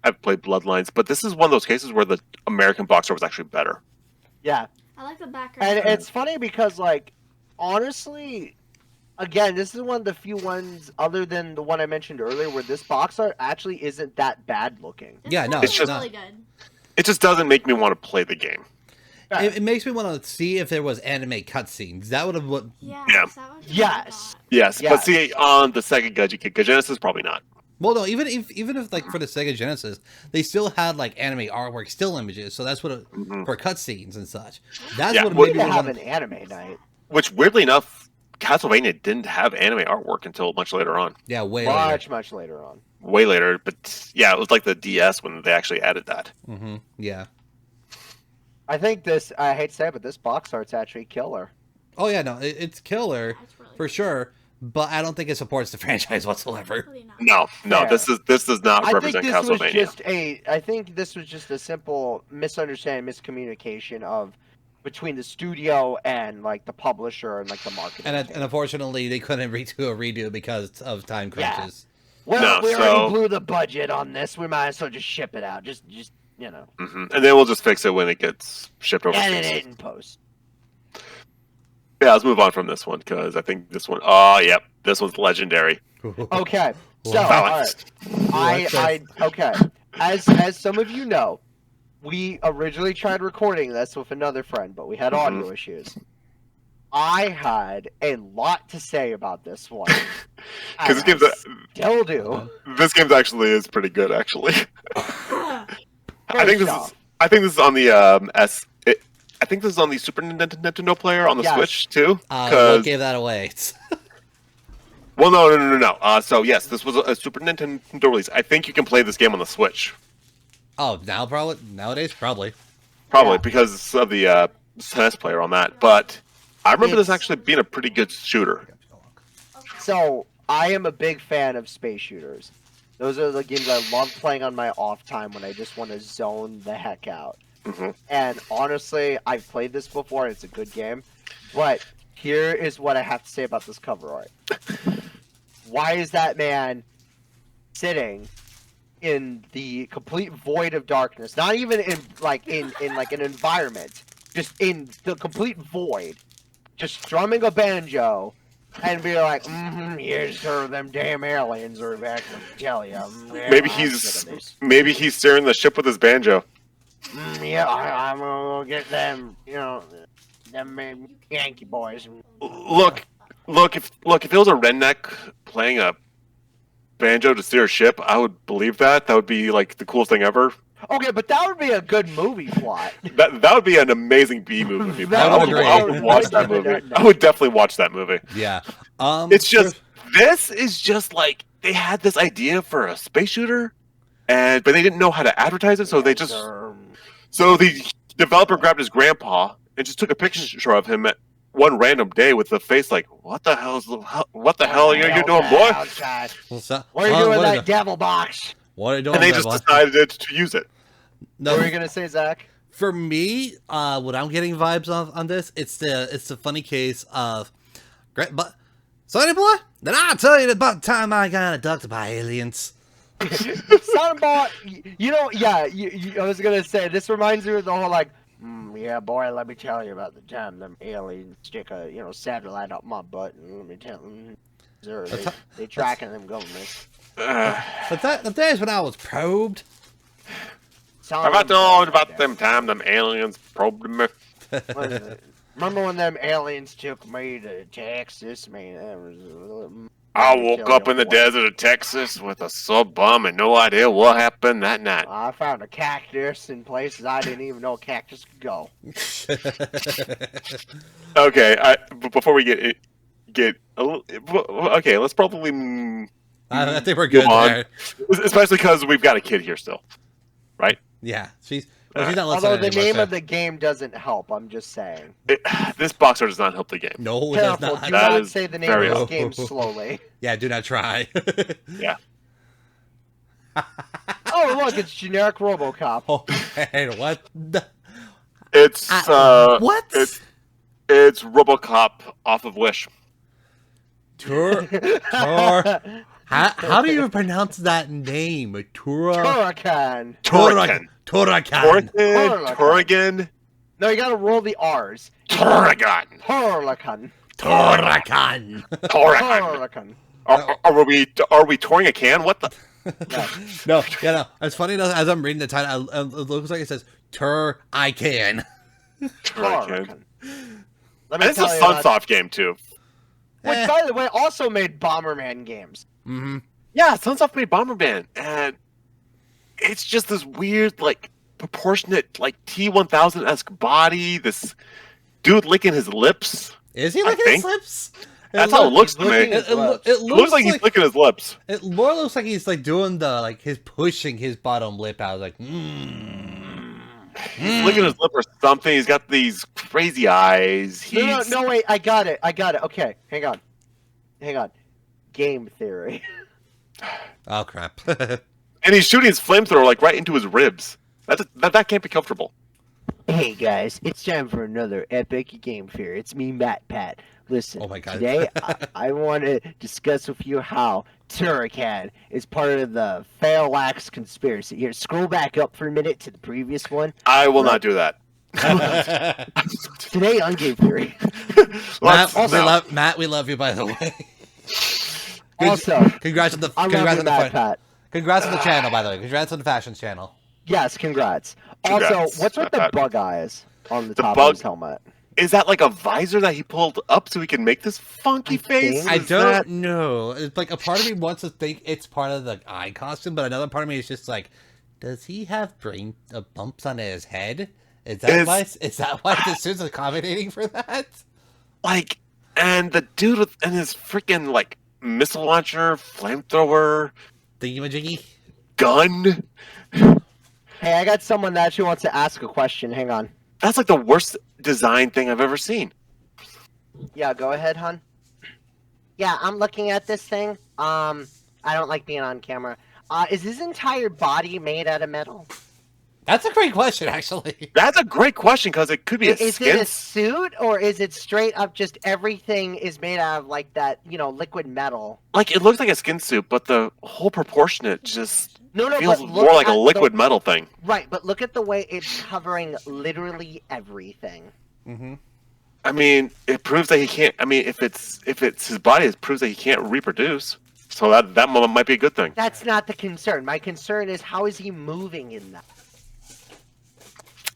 I've played Bloodlines, but this is one of those cases where the American boxer was actually better. Yeah, I like the background. and it's funny because, like, honestly, again, this is one of the few ones, other than the one I mentioned earlier, where this box art actually isn't that bad looking. This Yeah, no, one it's is just- really good. It just doesn't make me want to play the game. It makes me want to see if there was anime cutscenes. That would have what. Yeah. Yeah. That was Yes. Yes, Yes. but see, on the Sega Genesis, probably not. Well, no, even if like for the Sega Genesis, they still had like anime artwork, still images. So that's what for cutscenes and such. That's Yeah, what well, made We me need to have want. an anime night. Which, weirdly enough, Castlevania didn't have anime artwork until much later on. Yeah, way later. Much later on. Way later, but yeah, it was like the DS when they actually added that. Yeah. I think this, I hate to say it, but this box art's actually killer. Oh yeah, no, it's killer That's really for good. sure. But I don't think it supports the franchise whatsoever. Really not. No, Fair. this does not I think represent this was Castlevania. just I think this was just a simple misunderstanding, miscommunication of between the studio and like the publisher and like the marketing. And team. unfortunately, they couldn't do a redo because of time Yeah. crunches. Well, No, we so- already blew the budget on this. We might as well just ship it out. Just you know, And then we'll just fix it when it gets shipped edit overseas. it in post. Yeah, let's move on from this one because I think this one. Oh, yep, this one's legendary. Okay, so Wow. all right. Balanced. I okay. As some of you know, we originally tried recording this with another friend, but we had audio issues. I had a lot to say about this one. Because And I still do. this game actually is pretty good. Actually, I think this off. is. I think this is on the I think this is on the Super Nintendo player on the Yes. Switch too. What 'cause- gave that away? well, no. So yes, this was a Super Nintendo release. I think you can play this game on the Switch. Oh, nowadays probably. Probably Yeah. because of the SNES player on that. But I remember this It's- actually being a pretty good shooter. So I am a big fan of space shooters. Those are the games I love playing on my off time when I just want to zone the heck out. Mhm. And honestly, I've played this before. And it's a good game, but here is what I have to say about this cover art. Why is that man sitting in the complete void of darkness? Not even in like an environment, just in the complete void, just strumming a banjo. And be like, yes, sir, them damn aliens are back to tell you. Maybe he's steering the ship with his banjo. Yeah, I'm gonna get them, you know, them Yankee boys. Look, if it was a redneck playing a banjo to steer a ship, I would believe that. That would be like the coolest thing ever. Okay, but that would be a good movie plot. That would be an amazing B movie. That would I agree. would watch that movie. I would definitely watch that movie. Yeah. It's just this is just like they had this idea for a space shooter, but they didn't know how to advertise it, so they just so the developer grabbed his grandpa and just took a picture of him at one random day with the face like, what the hell are you doing, boy? Outside. What are What are you doing with that devil box? What are you doing? And they just decided to use it. No, What were you gonna say, Zach? for me, what I'm getting vibes on this, it's the funny case of, but Sonny boy, then I'll tell you about the time I got abducted by aliens. Soundball, you know, yeah. I was gonna say this reminds me of the whole like, yeah, boy. Let me tell you about the time them aliens stick a satellite up my butt, and let me tell them, sir, they tracking them governments. But the days when I was probed. How about them time them aliens probed me? What is it? Remember when them aliens took me to Texas? Man, that was. I woke up in the desert of Texas with a sub bum and no idea what happened that night. I found a cactus in places I didn't even know a cactus could go. Okay, before we get a little, okay, let's probably I think we're good move on. there. Especially because we've got a kid here still, right? Yeah, she's not listening. Although the anymore, name so- of the game doesn't help, I'm just saying. This boxer does not help the game. No, it does Careful, not. do That not is say the name very of this low. game slowly. Yeah, do not try. Yeah. Oh, look, it's generic RoboCop. Oh man, what? It's what? It's RoboCop off of Wish. How do you pronounce that name? Turrican. Turrican. Turrican. Turrican. No, you gotta roll the R's. Turrican. Turrican. Turrican. Turrican. Turrican. Are we touring a can? What the? No. It's funny enough, as I'm reading the title, it looks like it says Turrican. Turrican. Let And me it's a tell you Sunsoft game too. which, by the way, also made Bomberman games. Mm-hmm. Yeah, Sunsoft made Bomberman, and it's just this weird, like, proportionate, like T-1000-esque body. This dude licking his lips. Is he I licking his think. lips? That's how it looks to me. It Looks like he's licking his lips. It more looks like he's like doing the his pushing his bottom lip out, like He's licking his lip or something. He's got these crazy eyes. No, wait, I got it. Okay, hang on. Game theory. Oh crap! And he's shooting his flamethrower like right into his ribs. That can't be comfortable. Hey guys, it's time for another epic game theory. It's me, Matt Pat. Listen, Oh my God. today I want to discuss with you how Turrican is part of the Phalanx conspiracy. Here, scroll back up for a minute to the previous one. I will not do that. Today on Game Theory. Matt, we love you, by the way. Also, congrats on the I love you, Matt Pat. Congrats on the channel, by the way. Congrats on the fashions channel. Yes, congrats. Congrats, Also, what's with the Matt Pat. bug eyes on the The top bug- of his helmet? Is that like a visor that he pulled up so he can make this funky face? think- I Is don't that- know. It's like a part of me wants to think it's part of the eye costume, but another part of me is just like, does he have brain bumps on his head? Is that why the suits accommodating for that? Like, and the dude and his freaking like missile launcher, flamethrower, Thingy-majiggy? gun. Hey, I got someone that actually wants to ask a question. Hang on. That's like the worst design thing I've ever seen. Yeah, go ahead, hon. Yeah, I'm looking at this thing. I don't like being on camera. Is his entire body made out of metal? That's a great question, actually. That's a great question because it could be a Is skin. it a suit, or is it straight up just everything is made out of like that, liquid metal? Like it looks like a skin suit, but the whole proportionate just No, feels but look more like a at liquid metal thing. Right, but look at the way it's covering literally everything. Mm-hmm. I mean, it proves that he can't. I mean, if it's his body, it proves that he can't reproduce. So that might be a good thing. That's not the concern. My concern is how is he moving in that?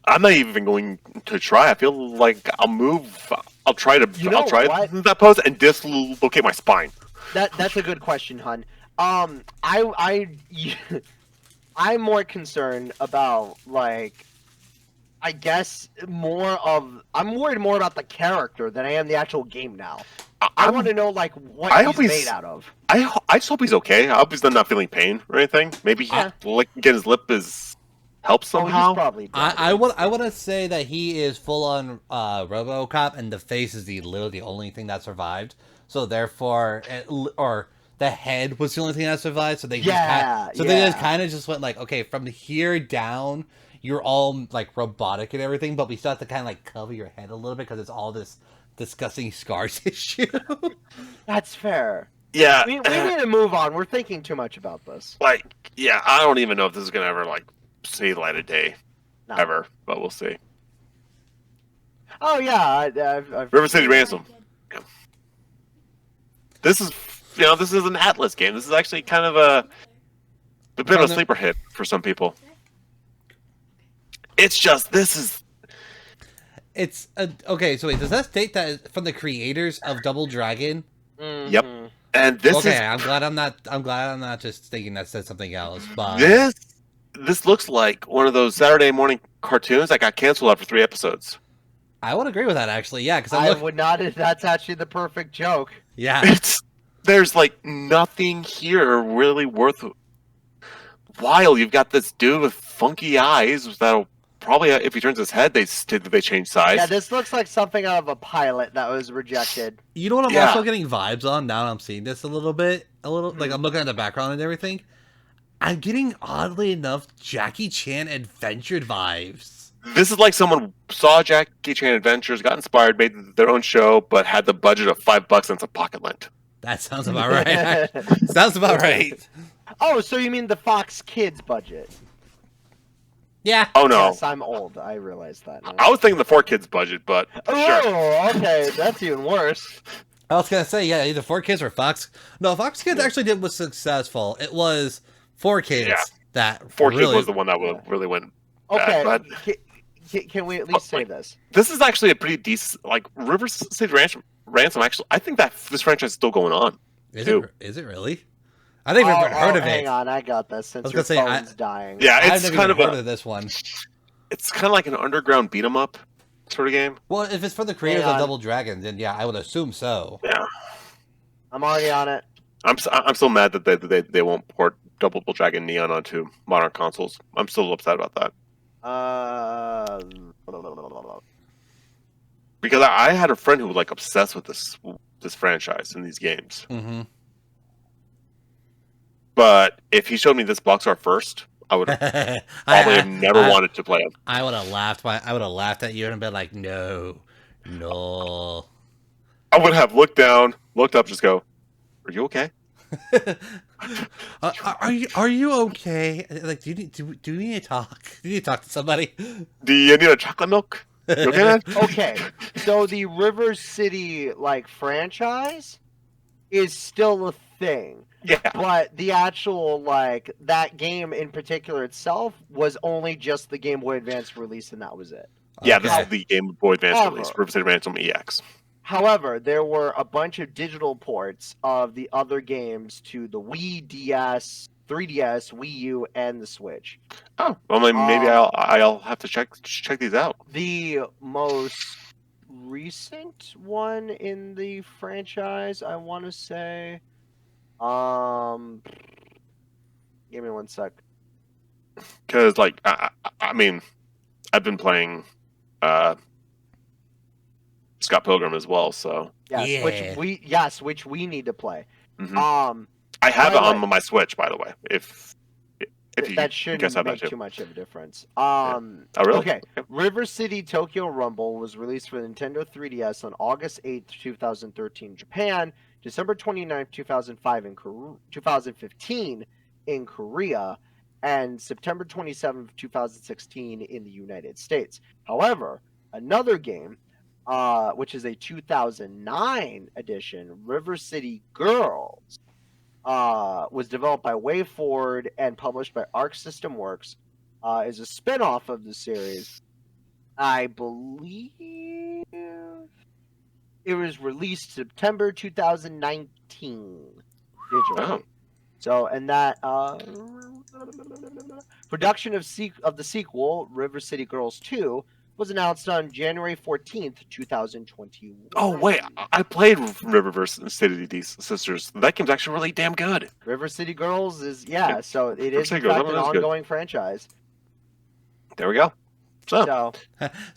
I'm not even going to try. I feel like I'll move. I'll try to. You know I'll try what? that pose and dislocate my spine. That's a good question, hun. I'm more concerned about I guess I'm worried more about the character than I am the actual game now. I want to know what hope he's he's- made out of. I just hope he's okay. I hope he's not feeling pain or anything. Maybe Yeah. get his lip helps Oh, somehow. he's probably dead. I want to say that he is full on RoboCop, and the face is literally the only thing that survived. So therefore, or the head was the only thing that survived. So they they just kind of just went like, okay, from here down, you're all like robotic and everything, but we still have to kind of like cover your head a little bit because it's all this disgusting scar tissue. That's fair. Yeah, We need to move on. We're thinking too much about this. I don't even know if this is gonna ever see the light of day, No. ever. But we'll see. Oh yeah, I've River City Ransom. This is an Atlas game. This is actually kind of a bit of a sleeper hit for some people. It's just It's okay. So wait, does that state that it's from the creators of Double Dragon? Yep. And this Okay, is I'm glad I'm not just thinking that said something else. But this looks like one of those Saturday morning cartoons that got canceled after 3 episodes. I would agree with that actually. Yeah, because I would not. That's actually the perfect joke. Yeah. There's nothing here really worth while. You've got this dude with funky eyes that'll probably, if he turns his head, they change size. Yeah, this looks like something out of a pilot that was rejected. You know what I'm Yeah. also getting vibes on now that I'm seeing this a little like I'm looking at the background and everything. I'm getting oddly enough Jackie Chan adventure vibes. This is like someone saw Jackie Chan Adventures, got inspired, made their own show, but had the budget of $5 and some pocket lint. That sounds about right. Sounds about right. Oh, so you mean the Fox Kids budget? Yeah. Oh no, Yes, I'm old. I realize that now. I was thinking the 4Kids budget, but sure. Oh, okay. That's even worse. I was gonna say, yeah, either 4Kids or Fox. No, Fox Kids actually was successful. It was 4Kids Yeah. that 4Kids really was the one that really went. Okay. But Can we at least say like, this? this is actually a pretty decent, like River City Ransom. Actually, I think that this franchise is still going on. Is too. it really? I think I've heard of Hang it. on, I got this. Since I was your gonna say, phone's dying. Yeah, I've it's never kind even of heard of this one. it's kind of like an underground beat 'em up sort of game. Well, if it's for the creators Hang of on. Double Dragon, then yeah, I would assume so. Yeah, I'm already on it. I'm so mad that they won't port Double Dragon Neon onto modern consoles. I'm still upset about that because I had a friend who was like obsessed with this franchise and these games. Mm-hmm. But if he showed me this box art first, I would probably have never wanted to play it. I would have laughed. I would have laughed at you and been like, "No, no." I would have looked down, looked up, just go, "Are you okay? Are you okay? Like, do you need to talk? Do you need to talk to somebody? Do you need a chocolate milk? You okay, man?" Okay, so the River City franchise is still a thing. Yeah. But the actual that game in particular itself was only just the Game Boy Advance release, and that was it. Yeah, Okay. this is the Game Boy Advance However- release, River City Ransom EX. However, there were a bunch of digital ports of the other games to the Wii, DS, 3DS, Wii U, and the Switch. Oh, well, maybe I'll have to check these out. The most recent one in the franchise, I want to say, give me one sec. Because, like, I mean, I've been playing Scott Pilgrim as well, so Yes, Yeah. which we need to play. mhm. I have by it the on way- my Switch, by the way. If you that guys shouldn't have that make too. too much of a difference. Oh, really? Okay. River City Tokyo Rumble was released for Nintendo 3DS on August 8th, 2013 in Japan, December 29th, 2015 in Korea, and September 27th, 2016 in the United States. However, another game, which is a 2009 edition, River City Girls, was developed by WayForward and published by Arc System Works, is a spin-off of the series. I believe it was released September 2019 digitally. Oh. So, and that production of the sequel, River City Girls 2, was announced on January 14th, 2021. Oh wait, I played Riververse City Sisters. That game's actually really damn good. River City Girls is so it River is City in Girls, fact that an one is good. ongoing franchise. There we go. So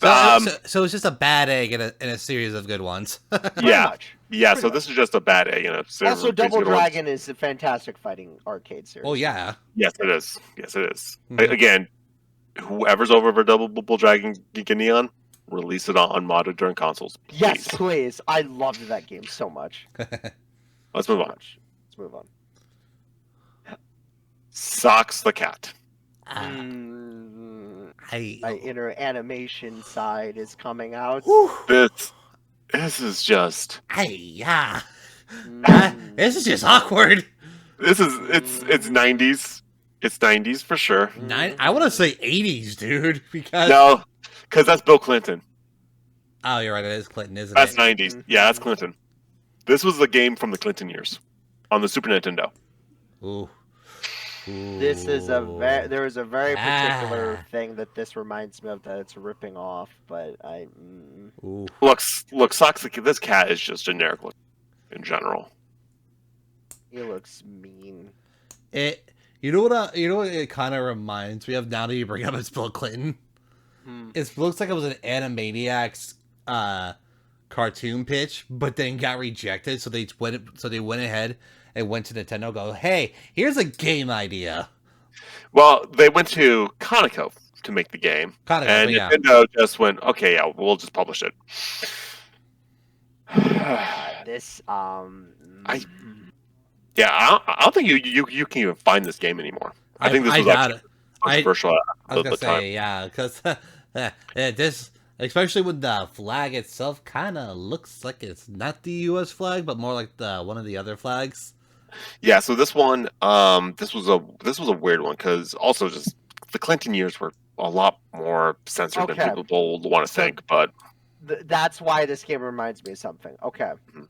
So So it's just a bad egg in a series of good ones. pretty yeah, much. yeah. Pretty So this is just a bad egg, Also, Double Dragon is a fantastic fighting arcade series. Oh yeah. Yes, it is. Yes, it is. Mhm. Again, whoever's over for Double Dragon Geek and Neon, release it on modded during consoles. Yes, Please. please. I loved that game so much. Let's move on. Let's move on. Socks the cat. My inner animation side is coming out. This is just. Yeah. Mm. This is just awkward. It's 90s. It's 90s for sure. I want to say 80s, dude, because No, because that's Bill Clinton. oh, you're right, it is Clinton, isn't That's it? 90s. Yeah, that's Clinton. This was the game from the Clinton years on the Super Nintendo. Ooh. This is there is a very particular Ah. thing that this reminds me of that it's ripping off, but Ooh. Look, Socks. This cat is just generic looking in general. he looks mean. You know what it kind of reminds me of now that you bring up it's Bill Clinton? It looks like it was an Animaniacs cartoon pitch, but then got rejected, so they went ahead and went to Nintendo and go, hey, here's a game idea. Well, they went to Conoco to make the game, Kind of, and yeah. Nintendo just went, okay, yeah, we'll just publish it. This Yeah, I don't think you can even find this game anymore. I think this was actually controversial I was at gonna the time. say, yeah, because this, especially with the flag itself, kind of looks like it's not the U.S. flag, but more like the one of the other flags. Yeah, so this one, this was a weird one because also just the Clinton years were a lot more censored than Okay. people want to So- think. But that's why this game reminds me of something. Okay. Mhm.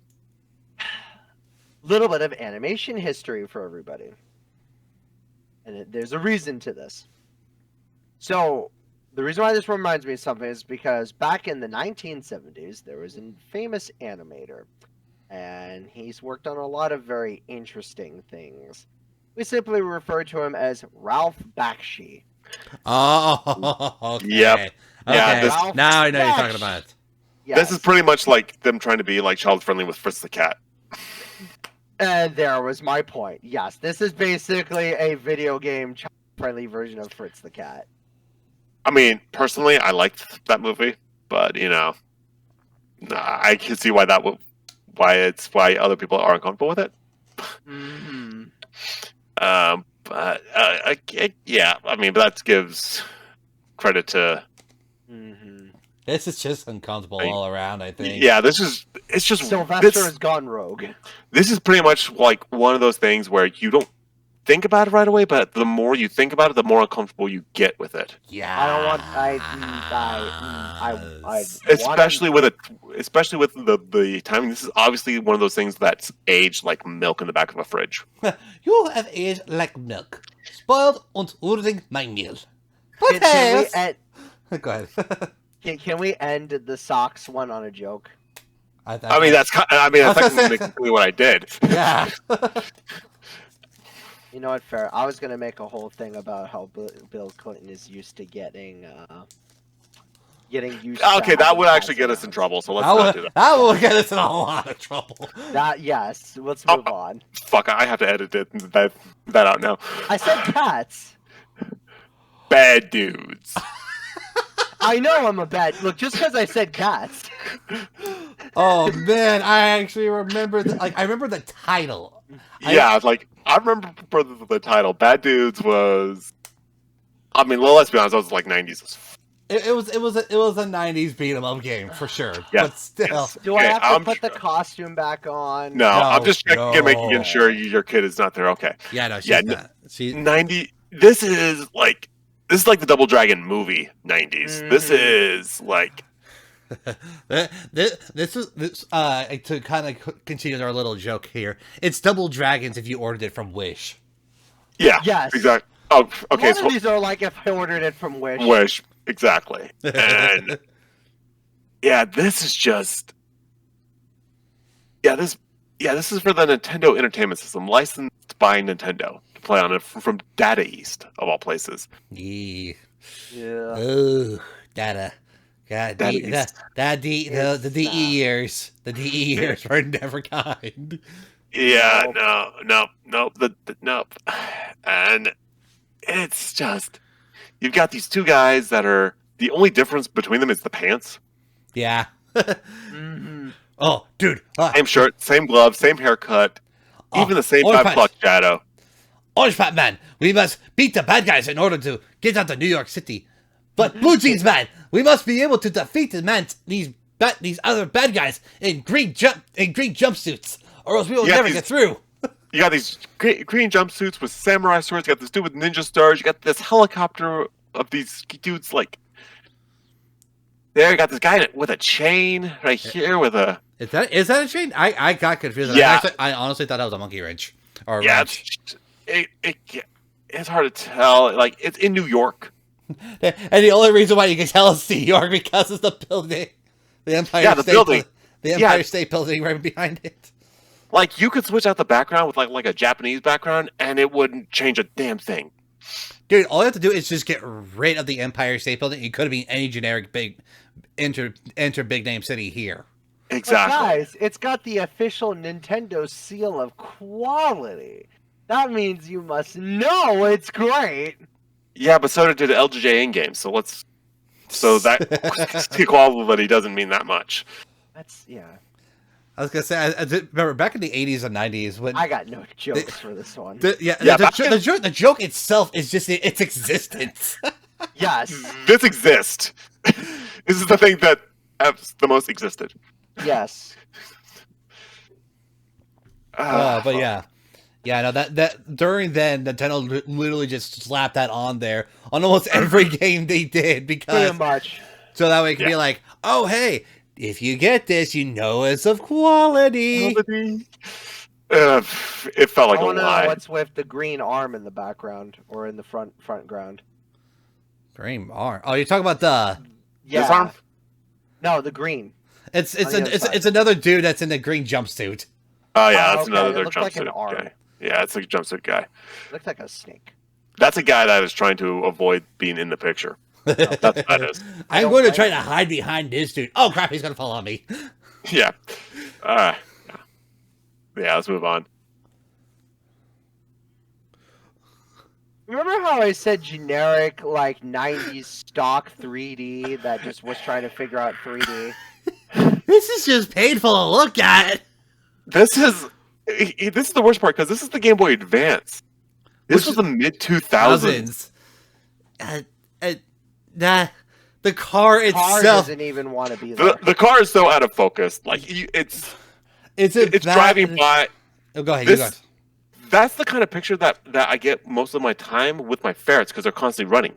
Little bit of animation history for everybody. And there's a reason to this. So, the reason why this reminds me of something is because back in the 1970s, there was a famous animator. And he's worked on a lot of very interesting things. We simply refer to him as Ralph Bakshi. Oh, okay. Yep. Okay. Yeah, this- Now I know what you're Yes. talking about. this is pretty much like them trying to be like child friendly with Fritz the Cat. And there was my point. Yes, this is basically a video game child-friendly version of Fritz the Cat. I mean, personally, I liked that movie, but I can see why why other people are uncomfortable with it. Mm-hmm. But yeah, I mean, but that gives credit to. Mm-hmm. This is just uncomfortable all around, I think. Yeah, it's just Sylvester has gone rogue. This is pretty much like one of those things where you don't think about it right away, but the more you think about it, the more uncomfortable you get with it. Yeah. I don't want. I Especially with the timing. This is obviously one of those things that's aged like milk in the back of a fridge. You have aged like milk. Spoiled und urting mein Mehl. Can we end, Go ahead. can we end the socks one on a joke? That's technically what I did. Yeah. You know what? Fair. I was gonna make a whole thing about how Bill Clinton is used to getting used. Okay, to that having would actually cats get us in around. trouble. So let's not do that. That will get us in a lot of trouble. That yes. Let's move on. Fuck, I have to edit that out now. I said cats. Bad dudes. I know I'm a bad. Look, just because I said cats. Oh man, I actually remember I remember the title. Yeah, I remember for the title. Bad Dudes was. I mean, well, let's be honest. That was like 90s. It was a 90s beat 'em up game for sure. Yeah, But still. yes. Do I have to I'm put the sure. costume back on? No, I'm just checking, making no. sure your kid is not there. Okay. Yeah, no, she's Yeah, not. She's 90. This is like the Double Dragon movie 90s. This is like. this is to kind of continue our little joke here. It's Double Dragons if you ordered it from Wish. Yeah. Yes. Exactly. Oh, okay. One of these are like if I ordered it from Wish. Wish. Exactly. And yeah, this is just. This is for the Nintendo Entertainment System, licensed by Nintendo to play on it from Data East of all places. Yeah. Yeah. Oh, Data. God, Data the East. DE years. The DE years were never kind. Yeah, nope. And it's just you've got these two guys that are the only difference between them is the pants. Yeah. Mm-hmm. Oh, dude. Same shirt, same gloves, same haircut, even the same Orange 5 o'clock shadow. Orange Pat Man, we must beat the bad guys in order to get out of New York City. But Blue Jeans Man, we must be able to defeat these other bad guys in green jumpsuits, or else we will never get through. You got these green jumpsuits with samurai swords. You got this dude with ninja stars. You got this helicopter of these dudes like. There, you got this guy with a chain right here with a. Is that a chain? I got confused. Yeah. I honestly thought that was a monkey wrench or a Yeah, wrench. it's hard to tell. Like it's in New York. And the only reason why you can tell it's New York because it's the building, the Empire Yeah, the State building. the Empire State Building right behind it. Like you could switch out the background with like a Japanese background, and it wouldn't change a damn thing. Dude, all you have to do is just get rid of the Empire State Building. It could have been any generic big enter big name city here. Exactly. But guys, it's got the official Nintendo seal of quality. That means you must know it's great. Yeah, but so did LJJ in-game, so let's... So that equality doesn't mean that much. That's, yeah. I was gonna say, I remember back in the 80s and 90s when I got no jokes for this one. The joke itself is just its existence. Yes. This exists. This is the thing that has the most existed. Yes. But yeah. Yeah, no, that during then, Nintendo literally just slapped that on there on almost every game they did because Pretty much. so that way it could be like, oh hey, if you get this, you know it's of quality. It felt like a I wanna know lie. what's with the green arm in the background or in the front ground. Green arm. Oh, you're talking about the? Yeah. This arm? No, the green. It's On the other side. it's another dude that's in the green jumpsuit. Oh yeah, Oh, that's okay, another it looked like an jumpsuit arm. guy. Yeah, it's a jumpsuit guy. Looks like a snake. That's a guy that is trying to avoid being in the picture. That's what that is. I'm going to try to hide behind this dude. Oh crap, he's gonna fall on me. Yeah. Yeah, let's move on. Remember how I said generic, like, 90s stock 3D that just was trying to figure out 3D? This is just painful to look at. This is the worst part because this is the Game Boy Advance. This was the mid 2000s. The car Car itself. doesn't even want to be there. The car is so out of focus. Like it's driving by. Oh, go ahead. This- You go. That's the kind of picture that I get most of my time with my ferrets because they're constantly running.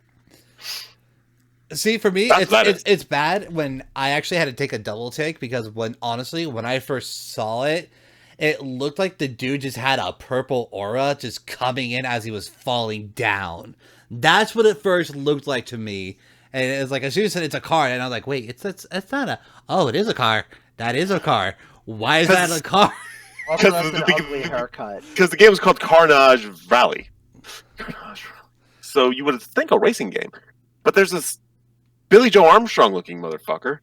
See, for me, That's what that is. it's bad when I actually had to take a double take because when I first saw it, it looked like the dude just had a purple aura just coming in as he was falling down. That's what it first looked like to me. And it was like, as soon as you said it's a car, and I was like, wait, it's not a... Oh, it is a car. That is a car. Why is that a car? Also, that's an ugly haircut. Because the game is called Carnage Rally. So you would think a racing game. But there's this Billy Joe Armstrong looking motherfucker.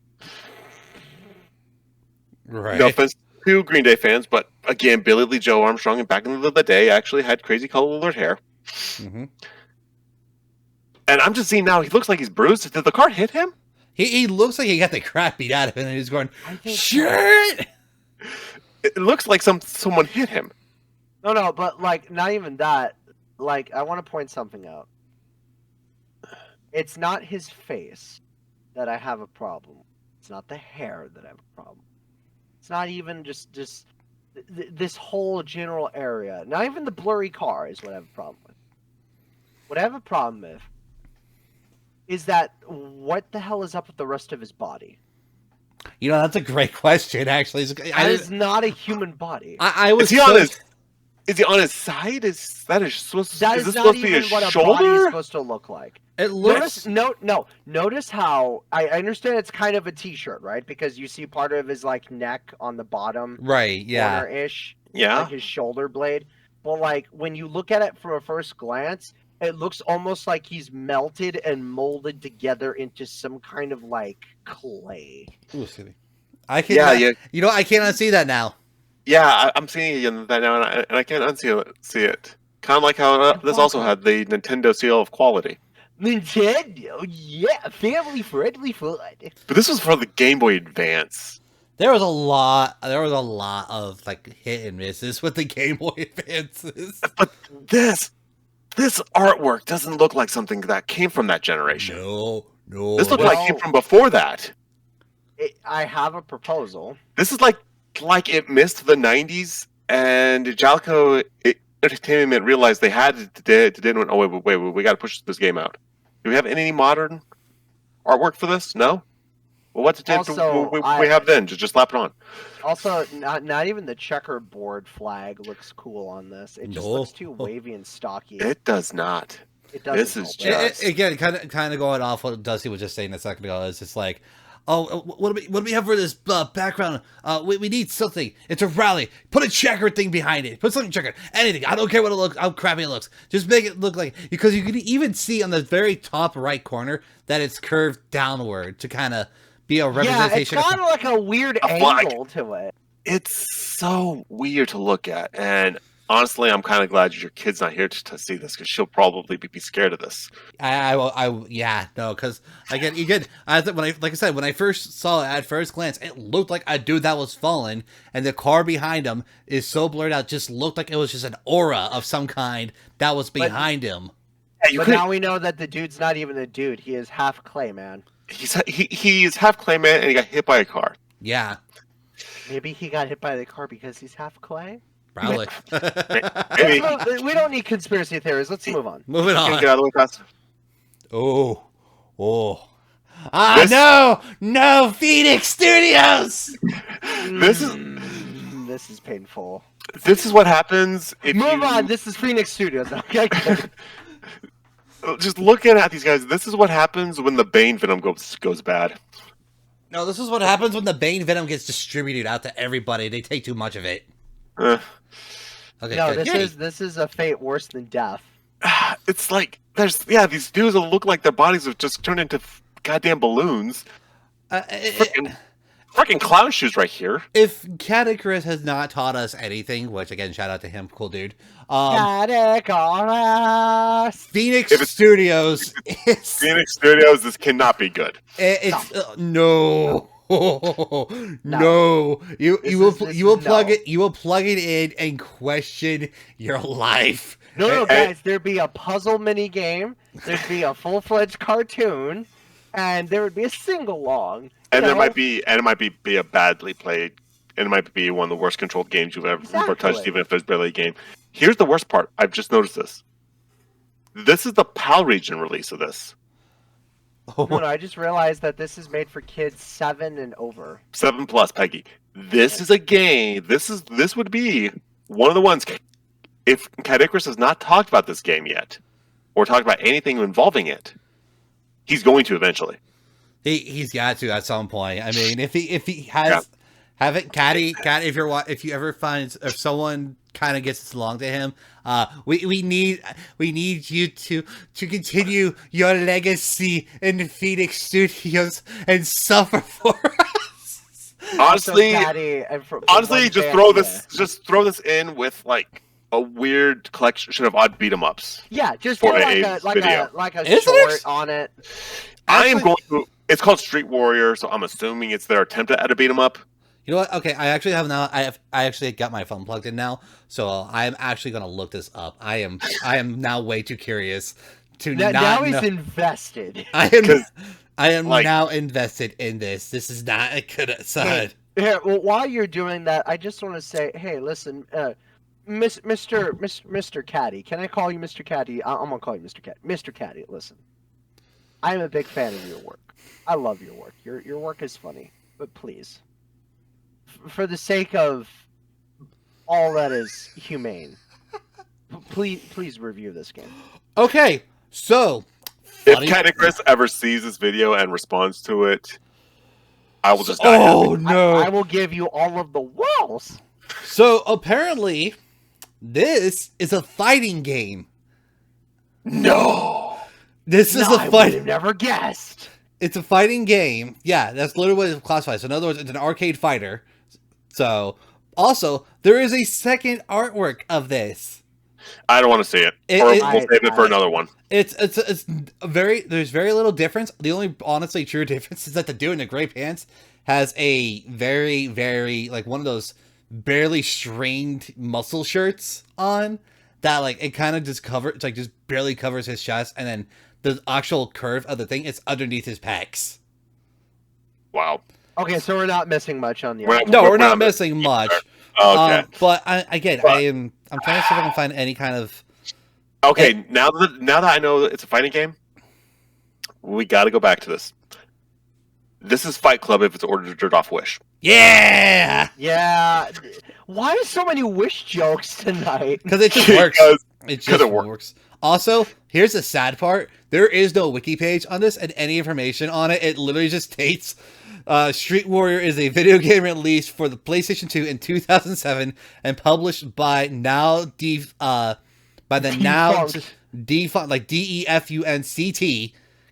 Right. No offense to Green Day fans, but again, Billy Lee Joe Armstrong back in the day actually had crazy colored hair. Mm-hmm. And I'm just seeing now, he looks like he's bruised. Did the car hit him? He looks like he got the crap beat out of him, and he's going, I think shit! It looks like someone hit him. No, but, like, not even that. Like, I want to point something out. It's not his face that I have a problem. It's not the hair that I have a problem. It's not even just this whole general area. Not even the blurry car is what I have a problem with. What I have a problem with is that what the hell is up with the rest of his body? You know, that's a great question, actually. That is not a human body. I was Is he on his side? Is this supposed to be even his what a body is shoulder? supposed to look like. It looks... Notice how I understand it's kind of a t-shirt, right? Because you see part of his like neck on the bottom Right, yeah. corner-ish, Yeah. like his shoulder blade. But like when you look at it from a first glance, it looks almost like he's melted and molded together into some kind of like clay. Ooh, silly. I can't. Yeah. You know, I cannot see that now. Yeah, I'm seeing it that now, and I can't unsee it. Kind of like how this also had the Nintendo seal of quality. Nintendo, yeah, family friendly fun. But this was for the Game Boy Advance. There was a lot of like hit and misses with the Game Boy Advances. But this artwork doesn't look like something that came from that generation. No. This looked like it came from before that. I have a proposal. This is like it missed the 90s, and Jalico Entertainment realized they had to do. Oh, wait, we got to push this game out. Do we have any modern artwork for this? No? Well, what did we have then? Just slap it on. Also, not even the checkerboard flag looks cool on this. It just looks too wavy and stocky. It does not. It doesn't. This is help. just... Again, kind of going off what Dusty was just saying a second ago. It's just like, oh, what do we have for this background? We need something. It's a rally. Put a checkered thing behind it. Put something checkered. Anything. I don't care what it looks, how crappy it looks. Just make it look like, because you can even see on the very top right corner that it's curved downward to kind of be a representation. Yeah, it's got like a weird angle to it. It's so weird to look at, and honestly, I'm kind of glad your kid's not here to see this because she'll probably be scared of this. Because again, when I first saw it at first glance, it looked like a dude that was fallen, and the car behind him is so blurred out, just looked like it was just an aura of some kind that was behind him. Yeah, but now we know that the dude's not even a dude. He is half clay, man. He's half clay man, and he got hit by a car. Yeah. Maybe he got hit by the car because he's half clay? Probably. Maybe. We don't need conspiracy theories. Let's move on. Moving Can you on. get out of the way fast? Oh. No, Phoenix Studios! This is painful. This is what happens if Move on. This is Phoenix Studios. Okay. Just looking at these guys, this is what happens when the Bane Venom goes bad. No, this is what happens when the Bane Venom gets distributed out to everybody. They take too much of it. Okay, no, good. this is a fate worse than death. It's like these dudes that look like their bodies have just turned into goddamn balloons. Freaking clown shoes right here. If Catacris has not taught us anything, which again, shout out to him, cool dude. Phoenix Studios. Phoenix Studios. This cannot be good. No. No. You will plug it in and question your life. No, guys, there'd be a puzzle mini game, there'd be a full-fledged cartoon, and there would be a sing-along. And it might be a badly played, and it might be one of the worst controlled games you've ever touched, even if there's barely a game. Here's the worst part. I've just noticed this. This is the PAL region release of this. No, I just realized that this is made for kids 7 and over. 7+, Peggy. This is a game. This would be one of the ones. If Catacris has not talked about this game yet, or talked about anything involving it, he's going to eventually. He's got to at some point. I mean, if he has, have it, Catty. If you ever find if someone kind of gets along to him, we need you to continue your legacy in the Phoenix Studios and suffer for us. Honestly, just throw this in with like a weird collection of odd beat 'em ups. Yeah, just do like a short on it. It's called Street Warrior, so I'm assuming it's their attempt at a beat 'em up. You know what? Okay, I actually got my phone plugged in now, so I'm actually gonna look this up. I am now way too curious to now he's invested. I am now invested in this. This is not a good sign. Here, well, while you're doing that, I just want to say, hey, listen, Mr. Caddy, can I call you Mr. Caddy? I'm gonna call you Mr. Caddy. Mr. Caddy, listen, I am a big fan of your work. I love your work. Your work is funny, but please, for the sake of all that is humane, please review this game. Okay, so if Catacris ever sees this video and responds to it, I will just die. Oh no! I will give you all of the walls. So apparently, this is a fighting game. No, this is a fight. I would have never guessed. It's a fighting game. Yeah, that's literally what it's classified. So in other words, it's an arcade fighter. So also, there is a second artwork of this. I don't want to see it. We'll save it for another one. There's very little difference. The only honestly true difference is that the dude in the gray pants has a very, very like one of those barely strained muscle shirts on that like it kind of just covers just barely covers his chest, and then the actual curve of the thing is underneath his pecs. Wow. Okay, so we're not missing much on the. We're not missing much. Okay. But I'm trying to see if I can find any kind of. Okay, now that I know it's a fighting game, we got to go back to this. This is Fight Club if it's ordered off Wish. Yeah. Yeah. Why are so many Wish jokes tonight? Because it just works. It just works. Also, here's the sad part: there is no wiki page on this and any information on it. It literally just states. Street Warrior is a video game released for the PlayStation 2 in 2007 and published by DEFUNCT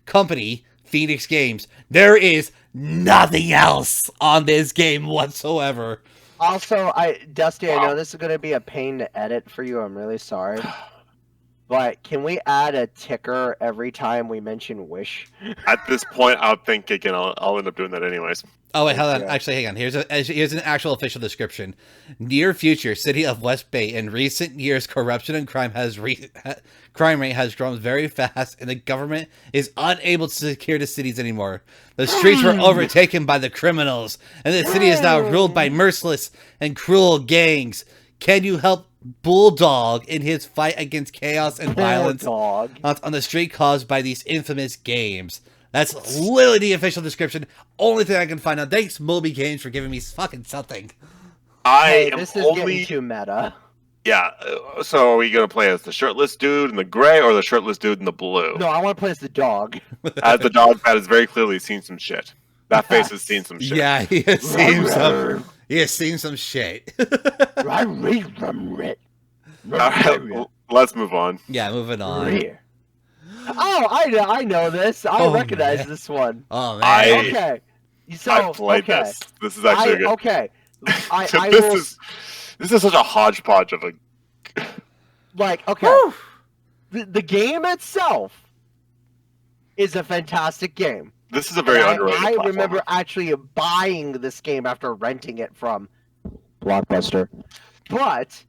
company Phoenix Games. There is nothing else on this game whatsoever. Also, Dusty, I know this is going to be a pain to edit for you. I'm really sorry. But can we add a ticker every time we mention Wish? At this point, I'm thinking I'll end up doing that anyways. Oh wait, hold on. Yeah. Actually, hang on. Here's an actual official description. Near future, city of West Bay. In recent years, corruption and crime crime rate has grown very fast, and the government is unable to secure the cities anymore. The streets were overtaken by the criminals, and the city is now ruled by merciless and cruel gangs. Can you help Bulldog in his fight against chaos and violence on the street caused by these infamous games? That's literally the official description. Only thing I can find out. Thanks, Moby Games, for giving me fucking something. This is getting too meta. Yeah, so are we going to play as the shirtless dude in the gray or the shirtless dude in the blue? No, I want to play as the dog. As the dog that has very clearly seen some shit. That face has seen some shit. Yeah, he has seen some. He has seen some shit. Alright, let's move on. Yeah, moving on. Oh, I know this. I recognize this one. Oh man. Okay. So, I played this. This is actually good. Okay. This is such a hodgepodge of a. Okay. The game itself is a fantastic game. This is a very underrated I platformer. remember actually buying this game after renting it from Blockbuster. But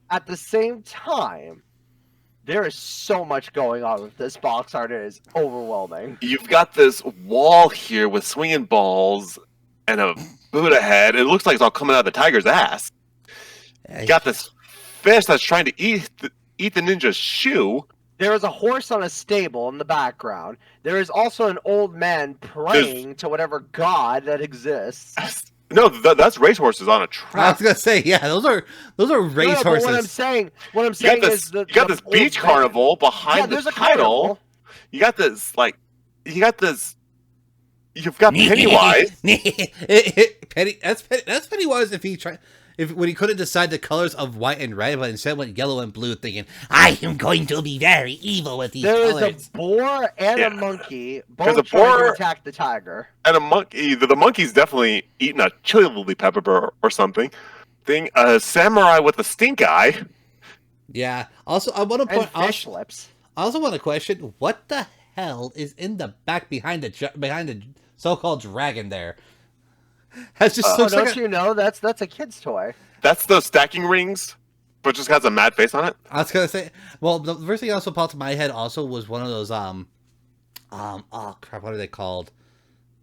at the same time, there is so much going on with this box art. It is overwhelming. You've got this wall here with swinging balls and a Buddha head. It looks like it's all coming out of the tiger's ass. You got this fish that's trying to eat the ninja's shoe. There is a horse on a stable in the background. There is also an old man praying to whatever god that exists. No, that's racehorses on a track. I was gonna say, yeah, those are racehorses. What I'm saying is you got this beach carnival behind the title. You've got Pennywise. That's Pennywise when he couldn't decide the colors of white and red, but instead went yellow and blue, thinking, "I am going to be very evil with these colors." There is a boar and a monkey, both trying to attack the tiger. And a monkey. The monkey's definitely eating a chili lily pepper or something. A samurai with a stink eye. Yeah. Also, I want to point out fish lips. I also want to question what the hell is in the back behind the so-called dragon there. Don't you know that's a kid's toy? That's those stacking rings, but just has a mad face on it. I was gonna say, well, the first thing also popped to my head also was one of those oh crap, what are they called?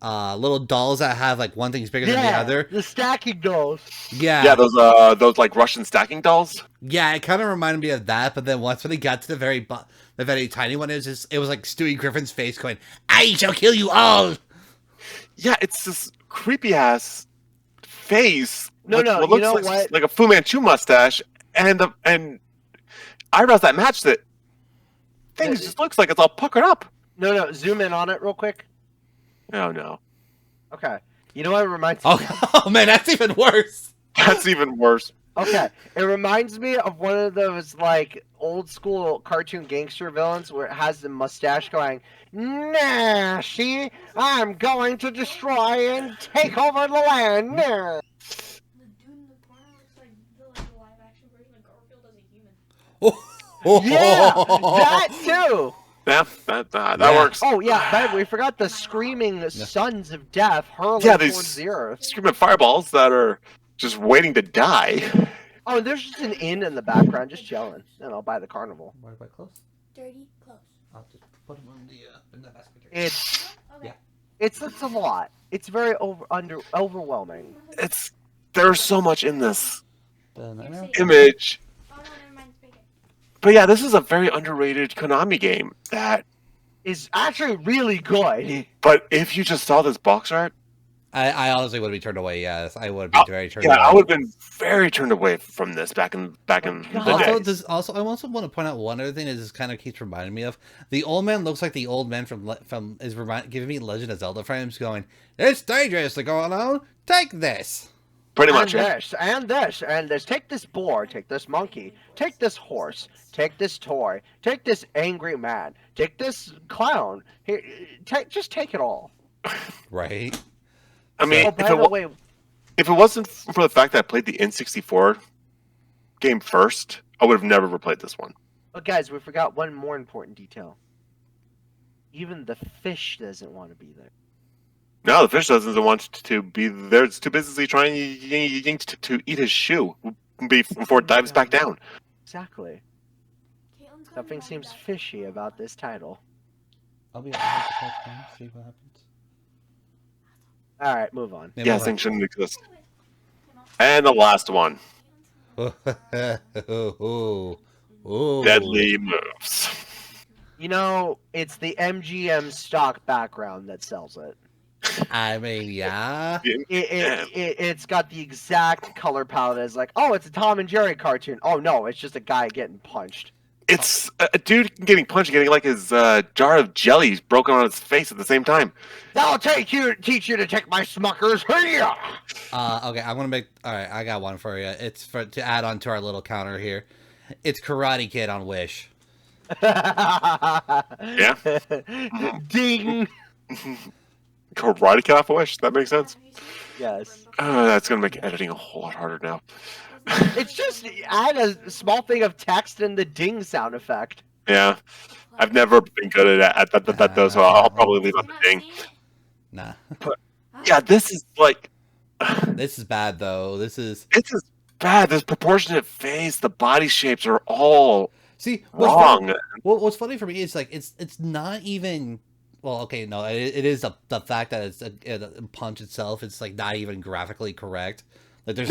Little dolls that have like one thing's bigger than the other. The stacking dolls. Yeah, those like Russian stacking dolls. Yeah, it kind of reminded me of that, but then once when they got to the very tiny one, it was like Stewie Griffin's face going, "I shall kill you all." Yeah, it's this creepy ass face. No, what you know looks what? like a Fu Manchu mustache and eyebrows that match it. Things just looks like it's all puckered up. No, zoom in on it real quick. Oh no. Okay. You know what it reminds me of? Oh man, that's even worse. That's even worse. Okay. It reminds me of one of those like old school cartoon gangster villains where it has the mustache going, "Nah, see, I'm going to destroy and take over the land." Nah. The dude in the corner looks like the live action version of Garfield as a human. Yeah, that too. That works. Oh yeah, by the way, we forgot the screaming sons of death hurling towards the earth. Screaming fireballs that are just waiting to die. Oh, there's just an inn in the background, just chilling. And I'll buy the carnival. Quite close. Dirty close. I'll just put them in the basket. It's a lot. It's very overwhelming. There's so much in this image. Oh no, never mind. It's bigger. But yeah, this is a very underrated Konami game that is actually really good. But if you just saw this box art, I honestly would be turned away. Yes, I would be very turned away. Yeah, I would have been very turned away from this back in the day. I also want to point out one other thing that this kind of keeps reminding me of. The old man looks like the old man from giving me Legend of Zelda frames, going, "It's dangerous to go alone. Take this." Pretty much. And this. Take this boar. Take this monkey. Take this horse. Take this toy. Take this angry man. Take this clown. Here, just take it all. Right. I mean, by the way, if it wasn't for the fact that I played the N64 game first, I would have never replayed this one. But guys, we forgot one more important detail. Even the fish doesn't want to be there. No, the fish doesn't want to be there. It's too busy trying to eat his shoe before it dives back down. Exactly. Something seems fishy about this title. I'll be honest, see what happens. Alright, move on. Yeah, things shouldn't exist. And the last one. Deadly moves. You know, it's the MGM stock background that sells it. I mean, yeah. It's got the exact color palette as like, oh, it's a Tom and Jerry cartoon. Oh no, it's just a guy getting punched. It's a dude getting punched, getting like his jar of jellies broken on his face at the same time. That'll teach you to take my Smuckers. Hiya! Okay, I'm gonna make. All right, I got one for you. It's to add on to our little counter here. It's Karate Kid on Wish. Yeah. Ding. Karate Kid off Wish. That makes sense. Yes. That's gonna make editing a whole lot harder now. It's just add a small thing of text and the ding sound effect. Yeah, I've never been good at that though, so I'll probably leave out the ding. Nah. But yeah, this is like. This is bad though. This is. It's just bad. This proportionate face, the body shapes are all wrong. What's funny for me is like it's not even. Well, okay, no, it is the fact that it's a punch itself. It's like not even graphically correct. Like there's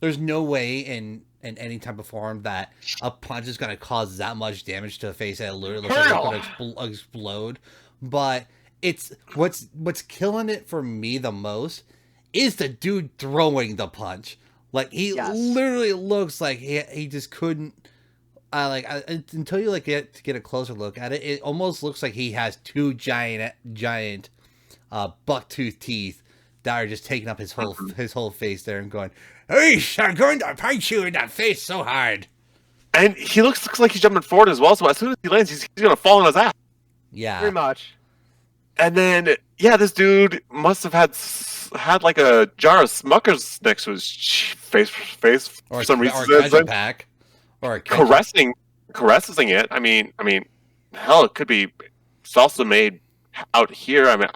there's no way in any type of form that a punch is gonna cause that much damage to a face that it literally looks like it's gonna explode. But it's what's killing it for me the most is the dude throwing the punch. Like he literally looks like he just couldn't. Until you like get a closer look at it, it almost looks like he has two giant bucktooth teeth that are just taking up his whole face there and going, "Hey, I'm going to punch you in the face so hard." And he looks like he's jumping forward as well. So as soon as he lands, he's gonna fall on his ass. Yeah, pretty much. And then this dude must have had like a jar of Smuckers next to his face or for some reason. Or a ketchup pack. Or caressing it. I mean, hell, it could be salsa made out here. I mean,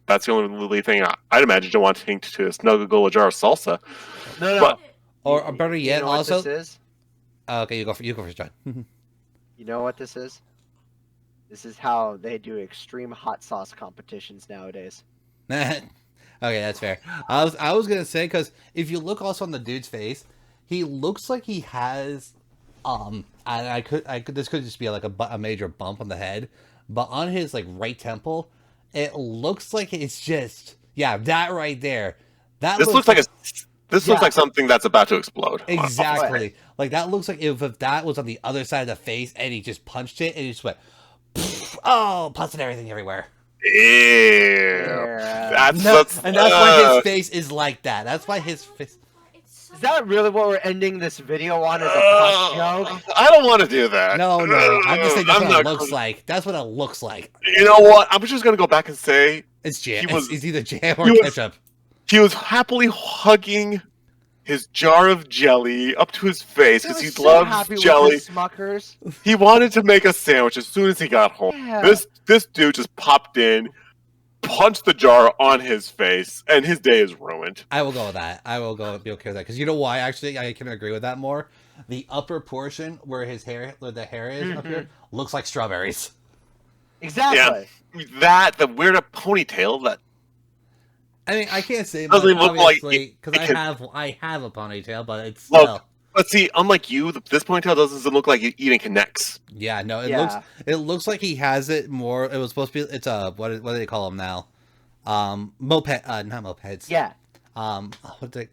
that's the only thing I'd imagine you wanting to snuggle a jar of salsa. No. But, or better yet, you know also. What this is? Okay, you go first, John. You know what this is? This is how they do extreme hot sauce competitions nowadays. Okay, that's fair. I was gonna say because if you look also on the dude's face, he looks like he has. And I could this could just be like a major bump on the head, but on his like right temple, it looks like it's just that right there. This looks like something that's about to explode. Exactly, like that looks like if that was on the other side of the face and he just punched it and he just went, pus and everything everywhere. Ew. And that's why his face is like that. That's why his face. Is that really what we're ending this video on as a punch joke? I don't want to do that. No. I'm just saying that's what it looks like. That's what it looks like. You know what? I'm just going to go back and say... It's jam. It's either jam or ketchup. He was happily hugging his jar of jelly up to his face because he loves jelly. With his Smuckers. He wanted to make a sandwich as soon as he got home. Yeah. This dude just popped in, punched the jar on his face, and his day is ruined. I will go with that. I will go be okay with that because you know why? Actually, I can agree with that more. The upper portion where the hair is up here looks like strawberries. Exactly. Yeah, the weird ponytail that. I mean, I can't say doesn't even look like because I have a ponytail, but it's still. Well, let's see. Unlike you, this ponytail doesn't look like it even connects. Yeah, no, it looks like he has it more. It was supposed to be. It's a what do they call them now? Moped, not mopeds. Yeah. Something.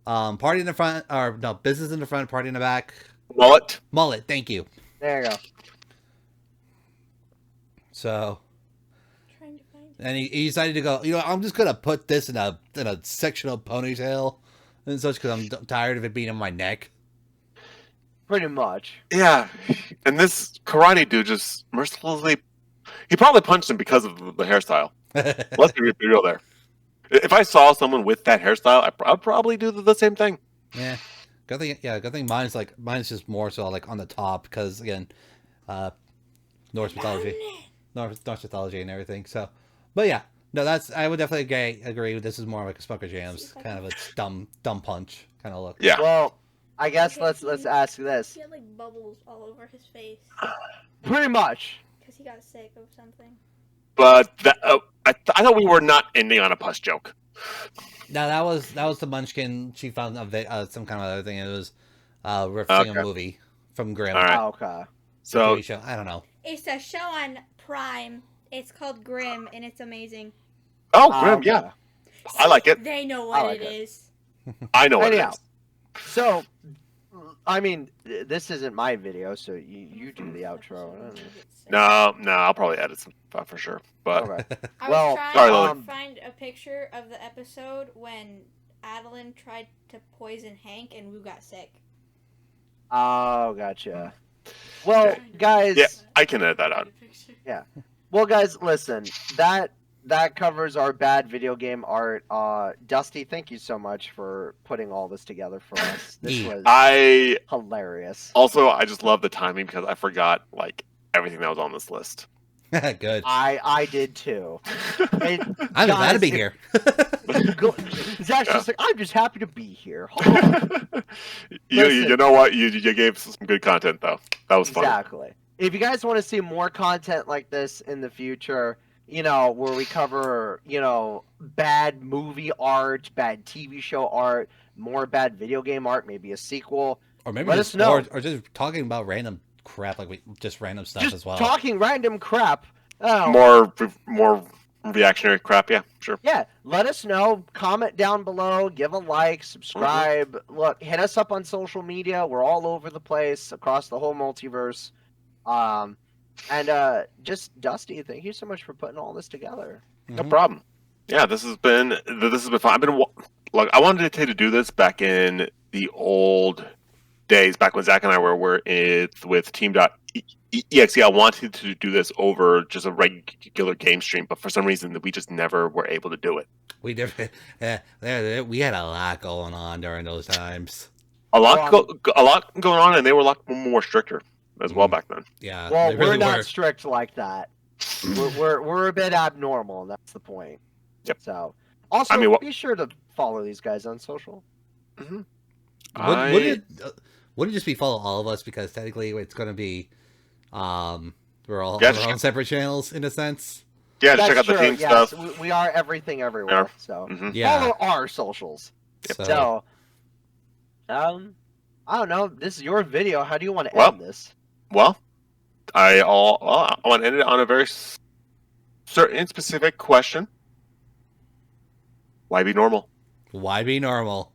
Party in the front, or no, business in the front, party in the back. Mullet. Thank you. There you go. So. And he decided to go, I'm just going to put this in a sectional ponytail and such because I'm tired of it being on my neck. Pretty much. Yeah. And this karate dude just mercilessly... He probably punched him because of the hairstyle. Let's be real there. If I saw someone with that hairstyle, I'd probably do the same thing. Yeah. Good thing mine's just more so like on the top because again, Norse mythology, Norse mythology and everything. So, but yeah, no, I would definitely agree. This is more like a Spunker Jams kind of a dumb punch kind of look. Yeah. Well, I guess let's ask this. He had like bubbles all over his face Pretty much. because he got sick of something. But I thought we were not ending on a pus joke. No, that was the Munchkin. She found some kind of other thing. It was referencing a movie from Grimm. All right. Oh, okay. So TV show. I don't know. It's a show on Prime. It's called Grimm, and it's amazing. Grim, Okay. yeah, I like it. They know I what like it it. is. I know what it Anyhow. is. So, I mean, this isn't my video, so you do the outro. No, I'll probably edit some stuff for sure. But Okay. I Well, was trying sorry, to Lily. find a picture of the episode when Adeline tried to poison Hank and Wu got sick. Oh, gotcha. Well, Okay. guys. yeah, I can edit that out. Well, guys, listen. That covers our bad video game art. Dusty, thank you so much for putting all this together for us. This Yeah. was I hilarious. also just love the timing because I forgot like everything that was on this list. Good. I did too. And I'm glad to be guys, here. Zach's just like, I'm just happy to be here. you know what? You gave us some good content though. That was fun. Exactly. If you guys want to see more content like this in the future, where we cover, bad movie art, bad TV show art, more bad video game art, maybe a sequel. Or maybe Let just us know. or just talking about random crap just random stuff Just as well. talking random crap. Oh, More reactionary crap. Yeah, sure. yeah, let us know. Comment down below. Give a like. Subscribe. Look, hit us up on social media. We're all over the place across the whole multiverse. And just Dusty, thank you so much for putting all this together. No problem. Yeah, this has been fun. I wanted to do this back in the old days, back when Zach and I were with Team.exe. I wanted to do this over just a regular game stream, but for some reason we just never were able to do it. We we had a lot going on during those times. A lot going on, and they were a lot more stricter as well back then. Yeah. Well, they really we're not were. strict like that. we're a bit abnormal, and that's the point. Yep. So, also, be sure to follow these guys on social. Mm-hmm. Would it just be follow all of us because technically it's going to be we're all Yeah, on our own separate channels in a sense. Yeah, That's check out the true, team yes. stuff. We are everything everywhere. So Yeah. follow our socials. So, I don't know. This is your video. How do you want to end this? Well, I want to end it on a very certain specific question. Why be normal? Why be normal?